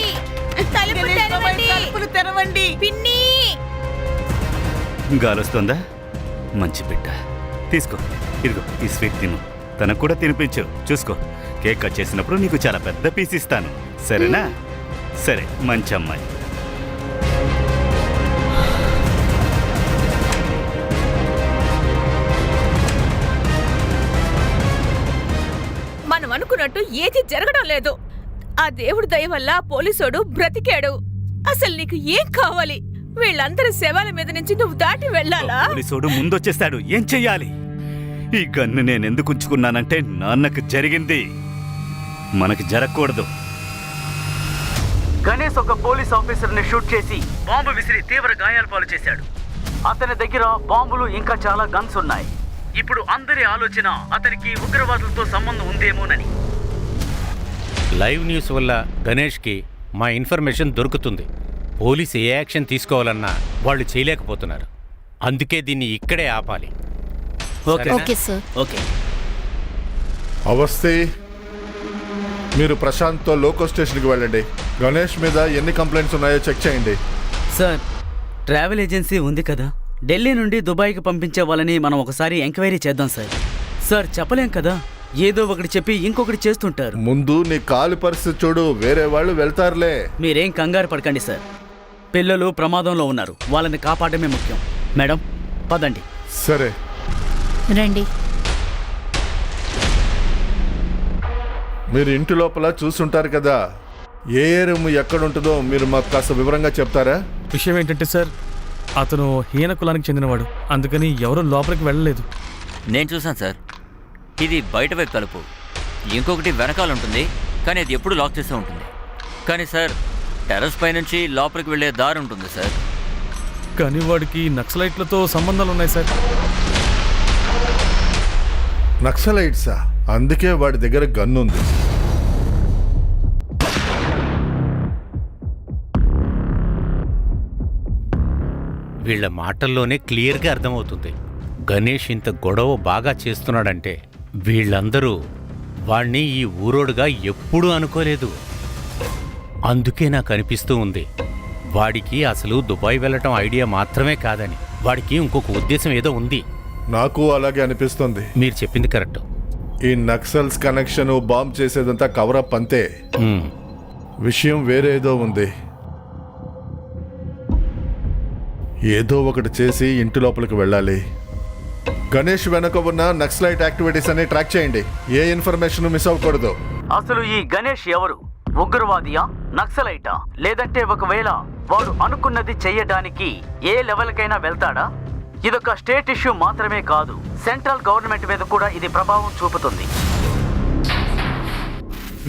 గణేష్ బాబాయ్, తలుపులు తెరవండి. పిన్ని గాలొస్తుందా? మంచి బిడ్డ, తీసుకో. ఇదిగో ఈ స్వీట్ తిను, తనకు కూడా తినిపించు. చూసుకో, కేక్ కట్ చేసినప్పుడు నీకు చాలా పెద్ద పీస్ ఇస్తాను, సరేనా? సరే, మంచి అమ్మాయి. మనం అనుకున్నట్టు ఏది జరగడం లేదు. ఆ దేవుడి దయ వల్ల పోలీసోడు బ్రతికాడు. అసలు నీకు ఏం కావాలి? వీళ్ళందరి శవాల మీద నుంచి నువ్వు దాటి వెళ్ళాలా? పోలీసోడు ముందొచ్చేస్తాడు, ఏం చెయ్యాలి? ఈ గన్ను నేనెందుకు ఉంచుకున్నానంటే నాన్నకు జరిగింది మనకి జరగకూడదు. గణేష్ ఒక పోలీస్ ఆఫీసర్ ని షూట్ చేసి బాంబు విసిరి తీవ్ర గాయాల పాలు చేశాడు. అతని దగ్గర బాంబులు ఇంకా చాలా గన్స్ ఉన్నాయి. ఇప్పుడు అందరి ఆలోచన అతనికి ఉగ్రవాదులతో సంబంధం ఉందేమోనని. లైవ్ న్యూస్ వల్ల గణేష్కి మా ఇన్ఫర్మేషన్ దొరుకుతుంది. పోలీసు ఏ యాక్షన్ తీసుకోవాలన్నా వాళ్ళు చేయలేకపోతున్నారు. అందుకే దీన్ని ఇక్కడే ఆపాలి. Okay sir. ఓకే. అవస్థే, మీరు ప్రశాంత్తో లోకో స్టేషన్కి వెళ్ళండి. గణేష్ మీద ఎన్ని కంప్లైంట్స్ ఉన్నాయో చెక్ చేయండి. సార్, ట్రావెల్ ఏజెన్సీ ఉంది కదా, ఢిల్లీ నుండి దుబాయ్కి పంపించే వాళ్ళని మనం ఒకసారి ఎంక్వైరీ చేద్దాం సార్. సార్ చెప్పలేం కదా, ఏదో ఒకటి చెప్పి ఇంకొకటి చేస్తుంటారు. ముందు నీ కాలు పరిస్థితి చూడు, వేరే వాళ్ళు వెళ్తారులే. మీరేం కంగారు పడకండి సార్. పిల్లలు ప్రమాదంలో ఉన్నారు, వాళ్ళని కాపాడమే ముఖ్యం. మేడం పదండి. సరే రండి. మీరు ఇంటి లోపల చూసుంటారు కదా, ఏ రూమ్ ఎక్కడుంటుందో మీరు మాకు కాస్త వివరంగా చెప్తారా? విషయం ఏంటంటే సార్, అతను హీన కులానికి చెందినవాడు, అందుకని ఎవరు లోపలికి వెళ్ళలేదు. నేను చూసాను సార్, ఇది బయట వైపు తలుపు, ఇంకొకటి వెనకాల ఉంటుంది, కానీ అది ఎప్పుడు లాక్ చేస్తూ ఉంటుంది. కానీ సార్, టెర్రస్ పై నుంచి లోపలికి వెళ్ళే దారి ఉంటుంది సార్. కానీ వాడికి నక్సలైట్లతో సంబంధాలు ఉన్నాయి సార్. నక్సలైట్సా? అందుకే వాడి దగ్గర గన్ ఉంది. వీళ్ళ మాటల్లోనే క్లియర్గా అర్థమవుతుంది, గణేష్ ఇంత గొడవ బాగా చేస్తున్నాడంటే వీళ్ళందరూ వాణ్ణి ఈ ఊరోడుగా ఎప్పుడూ అనుకోలేదు. అందుకే నాకు అనిపిస్తూ ఉంది, వాడికి అసలు దుబాయ్ వెళ్ళటం ఐడియా మాత్రమే కాదని, వాడికి ఇంకొక ఉద్దేశం ఏదో ఉంది. నాకు అలాగే అనిపిస్తుంది. మీరు చెప్పింది కరెక్ట్. ఈ నక్సల్స్ కనెక్షన్ బాంబ్ చేసేదంతా కవరప్ అంతే. విషయం వేరేదో ఉంది. ఏదో ఒకటి చేసి ఇంటి లోపలికి వెళ్ళాలి. గణేష్ వెనక ఉన్న నక్సలైట్ యాక్టివిటీస్ అన్ని ట్రాక్ చేయండి, ఏ ఇన్ఫర్మేషన్ మిస్ అవ్వకూడదు. అసలు ఈ గణేష్ ఎవరు? ఉగ్రవాదియా, నక్సలైటా, లేదంటే ఒకవేళ వాడు అనుకున్నది చెయ్యడానికి ఏ లెవెల్కైనా వెళ్తాడా? ఇదొక స్టేట్ ఇష్యూ మాత్రమే కాదు, సెంట్రల్ గవర్నమెంట్ మీద కూడా ఇది ప్రభావం చూపుతుంది.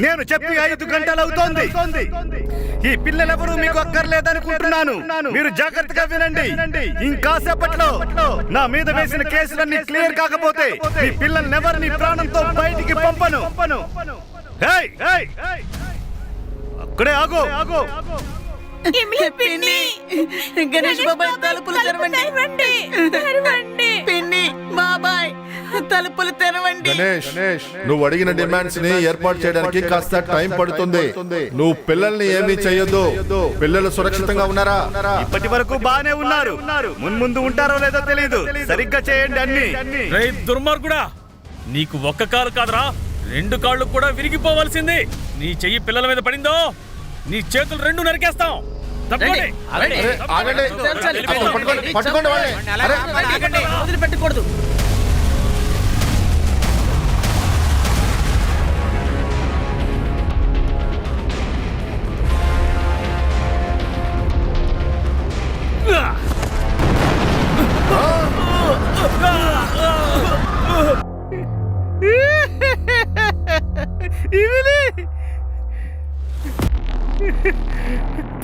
నేను చెప్పి 5 గంటలు అవుతోంది. ఈ పిల్లలెవరూ మీకు అక్కర్లేదనుకుంటున్నాను. మీరు జాగ్రత్తగా వినండి. ఇంకాసేపట్లో నా మీద వేసిన కేసులన్నీ క్లియర్ కాకపోతే ఈ పిల్లల్నెవరిని ప్రాణంతో బయటికి పంపను. అక్కడే ఆగో. పిన్ని, గణేష్ బాబాయ్ తలుపులు తెరవండి. పిన్ని, బాబాయ్ తలుపులు తెరవండి. గణేష్ నువ్వు అడిగిన డిమాండ్స్ ని ఏర్పాటు చేయడానికి కాస్త టైం పడుతుంది. నువ్వు పిల్లల్ని ఏమీ చెయ్యొద్దు. పిల్లలు సురక్షితంగా ఉన్నారా? ఇప్పటి వరకు బానే ఉన్నారు. మున్ముందు ఉంటారో లేదో తెలియదు. సరిగ్గా చేయండి అన్ని. రేయ్ దుర్మార్గుడా, నీకు ఒక్క కాలు కాదురా, 2 కాళ్ళు కూడా విరిగిపోవాల్సింది. నీ చెయ్యి పిల్లల మీద పడిందో నీ చేతులు 2 నరికేస్తాం. తప్పండి. ఆగండి. తెరచాలి. అసలు పట్టుకోండి వాళ్ళని. అరే, ఆగండి, వదిలిపెట్టకూడదు.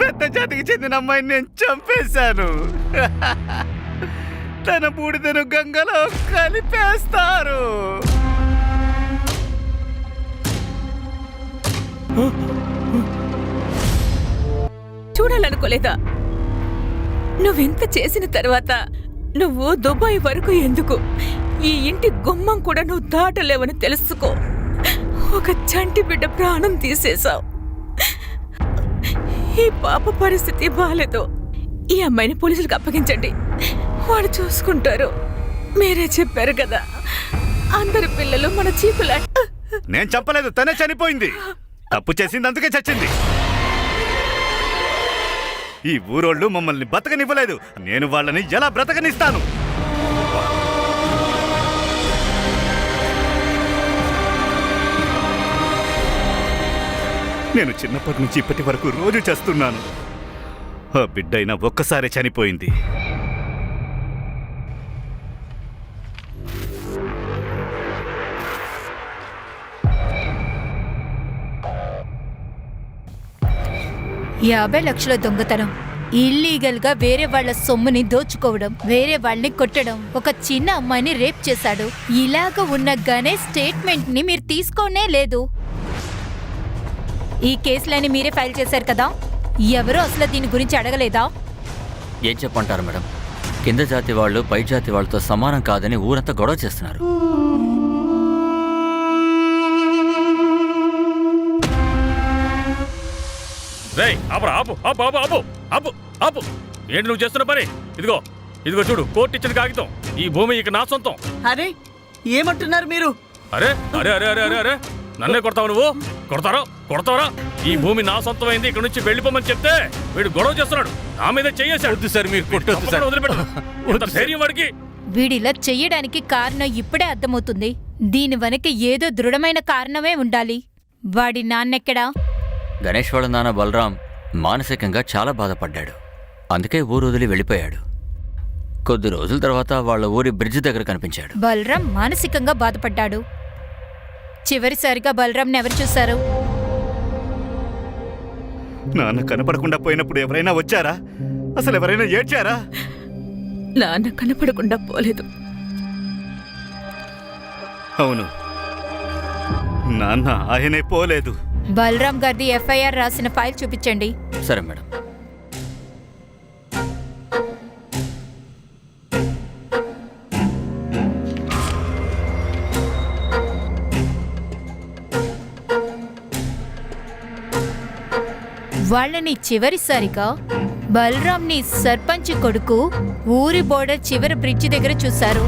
పెద్ద జాతికి చెందిన అమ్మాయిని నేను చంపేశాను. తన బూడిదను గంగలో కలిపేస్తారు. చూడాలనుకోలేదా? నువ్వింత చేసిన తర్వాత నువ్వు దుబాయ్ వరకు ఎందుకు? ఈ ఇంటి గుమ్మం కూడా నువ్వు దాటలేవని తెలుసుకో. ఒక చంటి బిడ్డ ప్రాణం తీసేశావు. ఈ పాప పరిస్థితి బాలేదు. ఈ అమ్మాయిని పోలీసులకు అప్పగించండి, వాళ్ళు చూసుకుంటారు. మీరే చెప్పారు కదా, అందరి పిల్లలు మన చీపులా. నేను చెప్పలేదు, తనే చనిపోయింది. తప్పు చేసింది అందుకే చచ్చింది. ఈ ఊరోళ్ళు మమ్మల్ని బతకనివ్వలేదు. నేను వాళ్ళని ఎలా బ్రతకనిస్తాను? నేను చిన్నప్పటి నుంచి ఇప్పటి వరకు రోజు చేస్తున్నాను. ఆ బిడ్డైనా ఒక్కసారి చనిపోయింది. యాభై లక్షల దొంగతనం, ఇల్లీగల్ గా వేరే వాళ్ళ సొమ్ముని దోచుకోవడం, వేరే వాళ్ళని కొట్టడం, ఒక చిన్న అమ్మాయిని రేప్ చేశాడు. ఇలాగ ఉన్న గణేష్ స్టేట్మెంట్ ని మీరు తీసుకోనే లేదు. ఈ కేసులని మీరే ఫైల్ చేశారు కదా, ఎవరో అసలు దీని గురించి అడగలేదా? ఏం చెప్పంటారు మేడం? కింద జాతి వాళ్ళు పై జాతి వాళ్ళతో సమానం కాదని ఊరంతా గొడవ చేస్తున్నారు. రేయ్ ఆపురా, ఆపు ఆపు ఆపు ఆపు ఆపు ఆపు. ఏంటి నువ్వు చేస్తున్న పని? ఇదిగో ఇదిగో చూడు, కోర్టు ఇచ్చిన కాగితం. ఈ భూమి ఇక నా సొంతం. అరే ఏమంటున్నారు మీరు? అరే అరే అరే అరే అరే అరే నన్నే కొడతావు నువ్వు? కొడతావరా? ఈ భూమి నా సొంతమైంది, ఇక్కడ నుంచి వెళ్ళిపోమని చెప్తే వీడు గొడవ చేస్తున్నాడు. నా మీద చెయ్యేశాడు. సార్ మీరు కొట్టొద్దు సార్. వదిలిపెట్టు. ధైర్యం వాడికి. వీడిలా చెయ్యడానికి కారణం ఇప్పుడే అర్థమవుతుంది. దీని వెనక ఏదో దృఢమైన కారణమే ఉండాలి. వాడి నాన్నెక్కడా? గణేష్ వాళ్ళ నాన్న బలరాం మానసికంగా చాలా బాధపడ్డాడు. అందుకే ఊరు వదిలి వెళ్ళిపోయాడు. కొద్ది రోజుల తర్వాత వాళ్ళ ఊరి బ్రిడ్జ్ దగ్గర కనిపించాడు. బలరాం మానసికంగా బాధపడ్డాడు. చివరిసారిగా బలరాంని ఎవరు చూశారు? నాన్న కనపడకుండా పోయినప్పుడు ఎవరైనా వచ్చారా? అసలు ఎవరైనా ఏడ్చారా? నాన్న కనపడకుండా పోలేదు. అవును, నాన్న ఆయనే పోలేదు. బలరాం గారిది ఎఫ్ఐఆర్ రాసిన ఫైల్ చూపించండి. సరే మేడం. వాళ్ళని చివరిసారిగా బలరాంని సర్పంచ్ కొడుకు ఊరి బోర్డర్ చివరి బ్రిడ్జి దగ్గర చూశారు.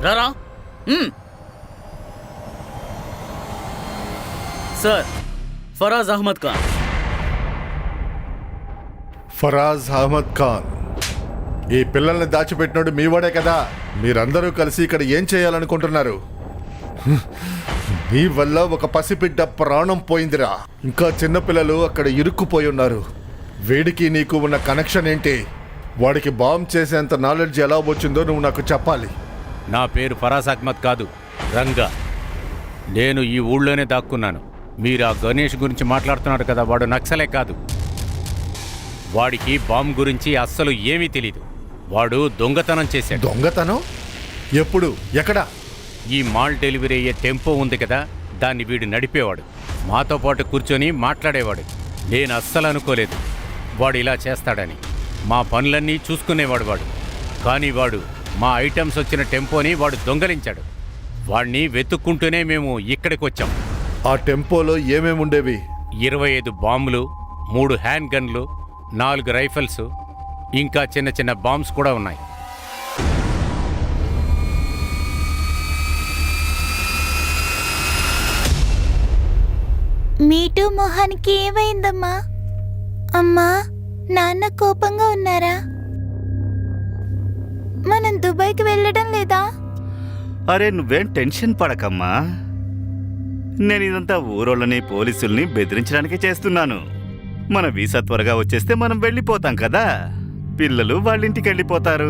రారా. సార్, ఫరాజ్ అహ్మద్ ఖాన్. ఫరాజ్ అహ్మద్ ఖాన్, ఈ పిల్లల్ని దాచిపెట్టినోడు మీవాడే కదా. మీరందరూ కలిసి ఇక్కడ ఏం చేయాలనుకుంటున్నారు? నీ వల్ల ఒక పసిబిడ్డ ప్రాణం పోయిందిరా. ఇంకా చిన్నపిల్లలు అక్కడ ఇరుక్కుపోయి ఉన్నారు. వీడికి నీకు ఉన్న కనెక్షన్ ఏంటి? వాడికి బాంబ్ చేసేంత నాలెడ్జ్ ఎలా వచ్చిందో నువ్వు నాకు చెప్పాలి. నా పేరు ఫరాజ్ అహ్మద్ కాదు, రంగా. నేను ఈ ఊళ్ళోనే దాక్కున్నాను. మీరు ఆ గణేష్ గురించి మాట్లాడుతున్నారు కదా, వాడు నక్సలే కాదు. వాడికి బాంబు గురించి అస్సలు ఏమీ తెలీదు. వాడు దొంగతనం చేశాడు. దొంగతనం? ఎప్పుడు? ఎక్కడ? ఈ మాల్ డెలివరీ అయ్యే టెంపో ఉంది కదా, దాన్ని వీడు నడిపేవాడు. మాతో పాటు కూర్చొని మాట్లాడేవాడు. నేను అస్సలు అనుకోలేదు వాడు ఇలా చేస్తాడని. మా పనులన్నీ చూసుకునేవాడు వాడు. కానీ వాడు మా ఐటమ్స్ వచ్చిన టెంపోని వాడు దొంగలించాడు. వాడిని వెతుక్కుంటూనే మేము ఇక్కడికి వచ్చాం. ఆ టెంపోలో ఏమేమి ఉండేవి? 25 బాంబులు, 3 హ్యాండ్ గన్లు, 4 రైఫల్స్, ఇంకా చిన్న చిన్న బాంబ్స్ కూడా ఉన్నాయి. మీటూ మొహానికి ఏమైందమ్మా? అమ్మా, నాన్న కోపంగా ఉన్నారా? మనం దుబాయ్కి వెళ్ళడం లేదా? అరే నువ్వేం టెన్షన్ పడకమ్మా. నేను ఇదంతా ఊరోళ్ళని పోలీసుల్ని బెదిరించడానికే చేస్తున్నాను. మన వీసా త్వరగా వచ్చేస్తే మనం వెళ్ళిపోతాం కదా, పిల్లలు వాళ్ళ ఇంటికి వెళ్ళిపోతారు.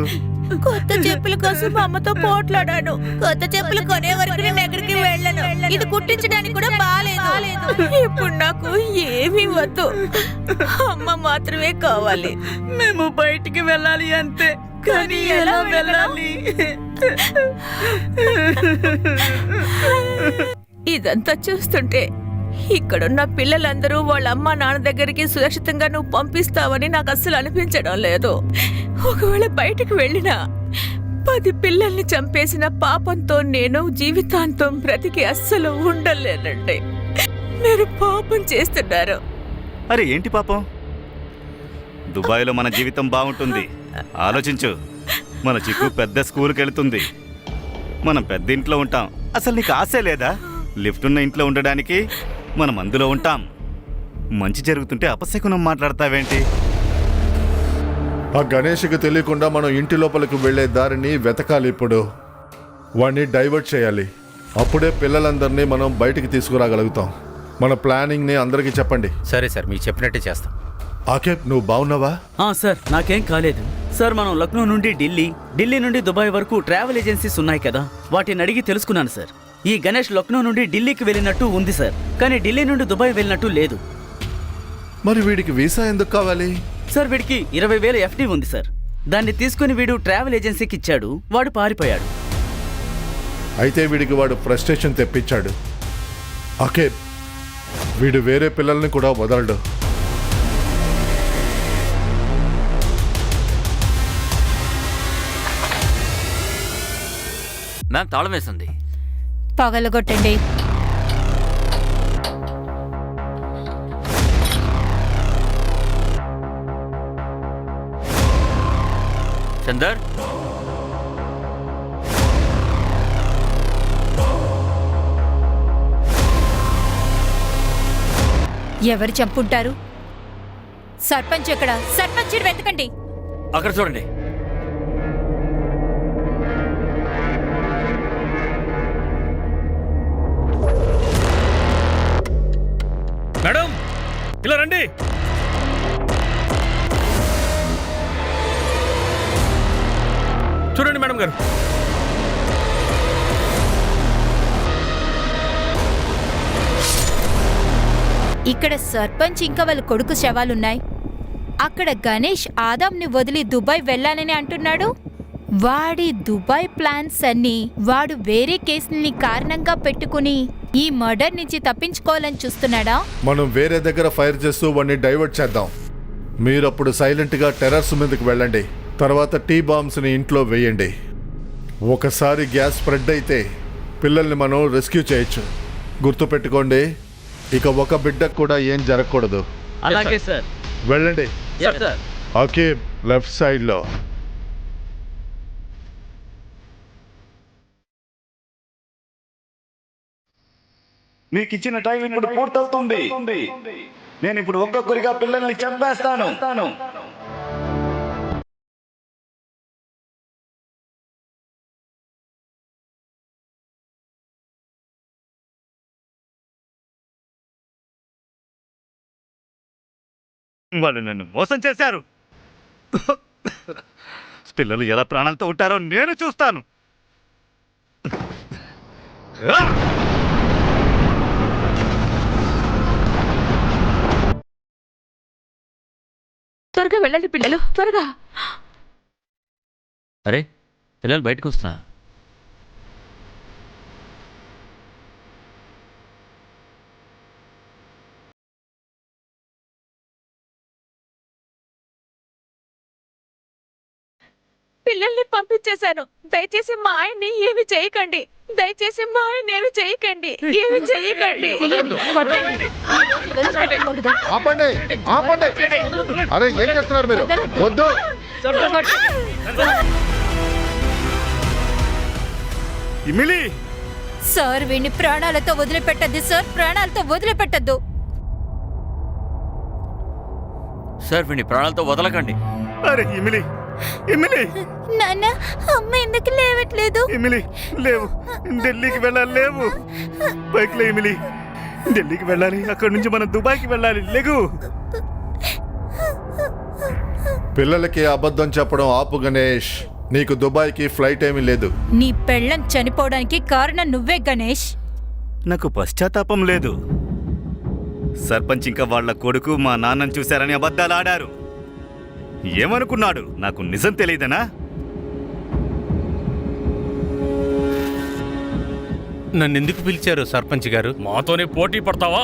కొత్త చెప్పుల కోసం మా అమ్మతో పోట్లాడాను. కొత్త చెప్పులు కొనే వరకు నేను ఎక్కడికి వెళ్ళను. ఇది కుట్టించడానికి కూడా బాలేదు. ఇప్పుడు నాకు ఏమీ వద్దు, అమ్మ మాత్రమే కావాలి. మేము బయటికి వెళ్ళాలి అంతే, కానీ ఎలా వెళ్ళాలి? ఇదంతా చూస్తుంటే ఇక్కడున్న పిల్లలందరూ వాళ్ళ అమ్మ నాన్న దగ్గరికి సురక్షితంగా నువ్వు పంపిస్తావని నాకు అస్సలు అనిపించడం లేదు. ఒకవేళ బయటకు వెళ్ళినా 10 పిల్లల్ని చంపేసిన పాపంతో నేను జీవితాంతం బ్రతికి అస్సలు ఉండలేనండి. మీరు పాపం చేస్తున్నారు. అరే ఏంటి పాపం? దుబాయ్లో మన జీవితం బాగుంటుంది. ఆలోచించు, మన చిక్కు పెద్ద స్కూల్కి వెళుతుంది, మనం పెద్ద ఇంట్లో ఉంటాం. అసలు నీకు ఆశే లేదా లిఫ్ట్ ఉన్న ఇంట్లో ఉండడానికి? మనం అందులో ఉంటాం. మంచి జరుగుతుంటే అపశకునం మాట్లాడతావేంటి? ఆ గణేష్కి తెలియకుండా మనం ఇంటి లోపలికి వెళ్ళే దారిని వెతకాలి. ఇప్పుడు వాడిని డైవర్ట్ చేయాలి. అప్పుడే పిల్లలందరినీ మనం బయటికి తీసుకురాగలుగుతాం. మన ప్లానింగ్ని అందరికీ చెప్పండి. సరే సార్, మీకు చెప్పినట్టే చేస్తాం. ఆకేబ్, నువ్వు బాగున్నావా? సార్ నాకేం కాలేదు సార్. మనం లక్నో నుండి ఢిల్లీ నుండి దుబాయ్ వరకు ట్రావెల్ ఏజెన్సీస్ ఉన్నాయి కదా, వాటిని అడిగి తెలుసుకున్నాను సార్. ఈ గణేష్ లక్నో నుండి ఢిల్లీకి వెళ్ళినట్టు ఉంది సార్, కానీ ఢిల్లీ నుండి దుబాయ్ వెళ్ళినట్టు లేదు. మరి వీడికి వీసా ఎందుకు కావాలి? సార్ వీడికి 20,000 FD ఉంది సార్. దాన్ని తీసుకుని వీడు ట్రావెల్ ఏజెన్సీకి ఇచ్చాడు. వాడు పారిపోయాడు. అయితే వీడికి వాడు ఫ్రస్ట్రేషన్ తెప్పించాడు. ఆకేబ్, వీడు వేరే పిల్లల్ని కూడా వదలడు. మ్యామ్ తాళం వేస్తుంది. పగలగొట్టండి. చందర్, ఎవరు చంపుంటారు? సర్పంచ్ ఎక్కడ? సర్పంచ్ వెతకండి. అక్కడ చూడండి. మేడం, ఇలా రండి. చూడండి మేడం గారు. ఇక్కడ సర్పంచ్ ఇంకా వాళ్ళ కొడుకు శవాలున్నాయి. అక్కడ గణేష్ ఆదాంని వదిలి దుబాయ్ వెళ్ళాలని అంటున్నాడు. వాడి దుబాయ్ ప్లాన్స్ అన్ని వాడు వేరే కేసుని కారణంగా పెట్టుకుని ఈ మర్డర్ నుంచి తప్పించుకోవాలని చూస్తున్నాడా? మనం వేరే దగ్గర ఫైర్ చేస్తూ వాడిని డైవర్ట్ చేద్దాం. మీరప్పుడు సైలెంట్గా టెర్రస్ మీదకి వెళ్ళండి. తర్వాత టీ బాంబ్స్ని ఇంట్లో వేయండి. ఒకసారి గ్యాస్ స్ప్రెడ్ అయితే పిల్లల్ని మనం రెస్క్యూ చేయొచ్చు. గుర్తుపెట్టుకోండి, ఇక ఒక బిడ్డకు కూడా ఏం జరగకూడదు. అలాగే సార్. వెళ్ళండి. సార్ ఓకే, లెఫ్ట్ సైడ్లో. మీకు ఇచ్చిన టైం ఇప్పుడు పూర్తవుతుంది. నేను ఇప్పుడు ఒక్కొక్కరిగా పిల్లల్ని చంపేస్తాను. వాళ్ళు నన్ను మోసం చేశారు. పిల్లలు ఎలా ప్రాణాలతో ఉంటారో నేను చూస్తాను. త్వరగా వెళ్ళండి పిల్లలు, త్వరగా. అరే పిల్లలు బయటకు వస్తున్నా. పిల్లల్ని పంపించేశాను. దయచేసి మా ఆయన్ని ఏమి చేయకండి. దయచేసి మా ఆయన ఏమి చేయకండి. ఏమి చేయకండి. ఆపండి, ఆపండి. అరే ఏం చేస్తున్నారు మీరు? వద్దు. ఇమిలి సార్ వీడిని ప్రాణాలతో వదిలిపెట్టద్దు సార్, ప్రాణాలతో వదిలిపెట్టద్దు. సార్ వీడిని ప్రాణాలతో వదలకండి. అరే ఇమిలి, ఇమిలి, నాన్న, అమ్మ ఎందుకు లేవట్లేదు? ఇమిలి లేవు, ఢిల్లీకి వెళ్ళాలి. లేవు, పైకి లే ఇమిలి. ఢిల్లీకి వెళ్ళాలి, అక్కడి నుంచి మనం దుబాయ్కి వెళ్ళాలి. లేగు. పిల్లలకి అబద్ధం చెప్పడం ఆపు గణేష్. నీకు దుబాయ్కి ఫ్లైట్ ఏమీ లేదు. నీ పెళ్ళం చనిపోవడానికి కారణం నువ్వే గణేష్. నాకు పశ్చాత్తాపం లేదు. సర్పంచ్ ఇంకా వాళ్ళ కొడుకు మా నాన్నని చూశారని అబద్ధాలు ఆడారు. ఏమనుకున్నాడు? నాకు నిజం తెలియదనా? నన్ను ఎందుకు పిలిచారు సర్పంచ్ గారు? మాతోనే పోటీ పడతావా?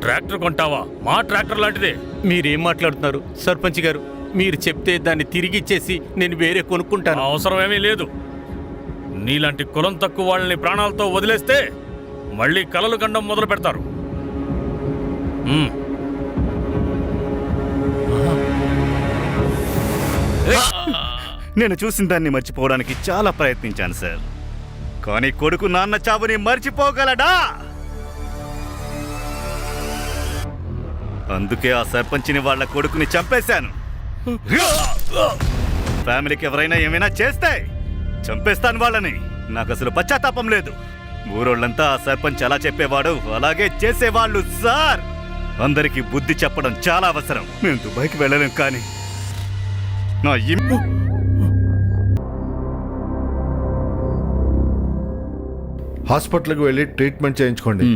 ట్రాక్టర్ కొంటావా? మా ట్రాక్టర్ లాంటిదే. మీరేం మాట్లాడుతున్నారు సర్పంచ్ గారు? మీరు చెప్తే దాన్ని తిరిగి ఇచ్చేసి నేను వేరే కొనుక్కుంటాను. అవసరమేమీ లేదు. నీలాంటి కులం తక్కువ వాళ్ళని ప్రాణాలతో వదిలేస్తే మళ్ళీ కలలు గండం మొదలు పెడతారు. నేను చూసిన దాన్ని మర్చిపోవడానికి చాలా ప్రయత్నించాను సార్, కానీ కొడుకు నాన్న చావుని మర్చిపోగలడా? అందుకే ఆ సర్పంచిని వాళ్ళ కొడుకుని చంపేశాను. ఫ్యామిలీకి ఎవరైనా ఏమైనా చేస్తే చంపేస్తాను వాళ్ళని. నాకు అసలు పశ్చాత్తాపం లేదు. ఊరోళ్ళంతా ఆ సర్పంచ్ అలా చెప్పేవాడు, అలాగే చేసేవాళ్ళు సార్. అందరికీ బుద్ధి చెప్పడం చాలా అవసరం. మేము దుబాయ్కి వెళ్ళలేం, కానీ నా హాస్పిటల్కి వెళ్ళి ట్రీట్మెంట్ చేయించుకోండి.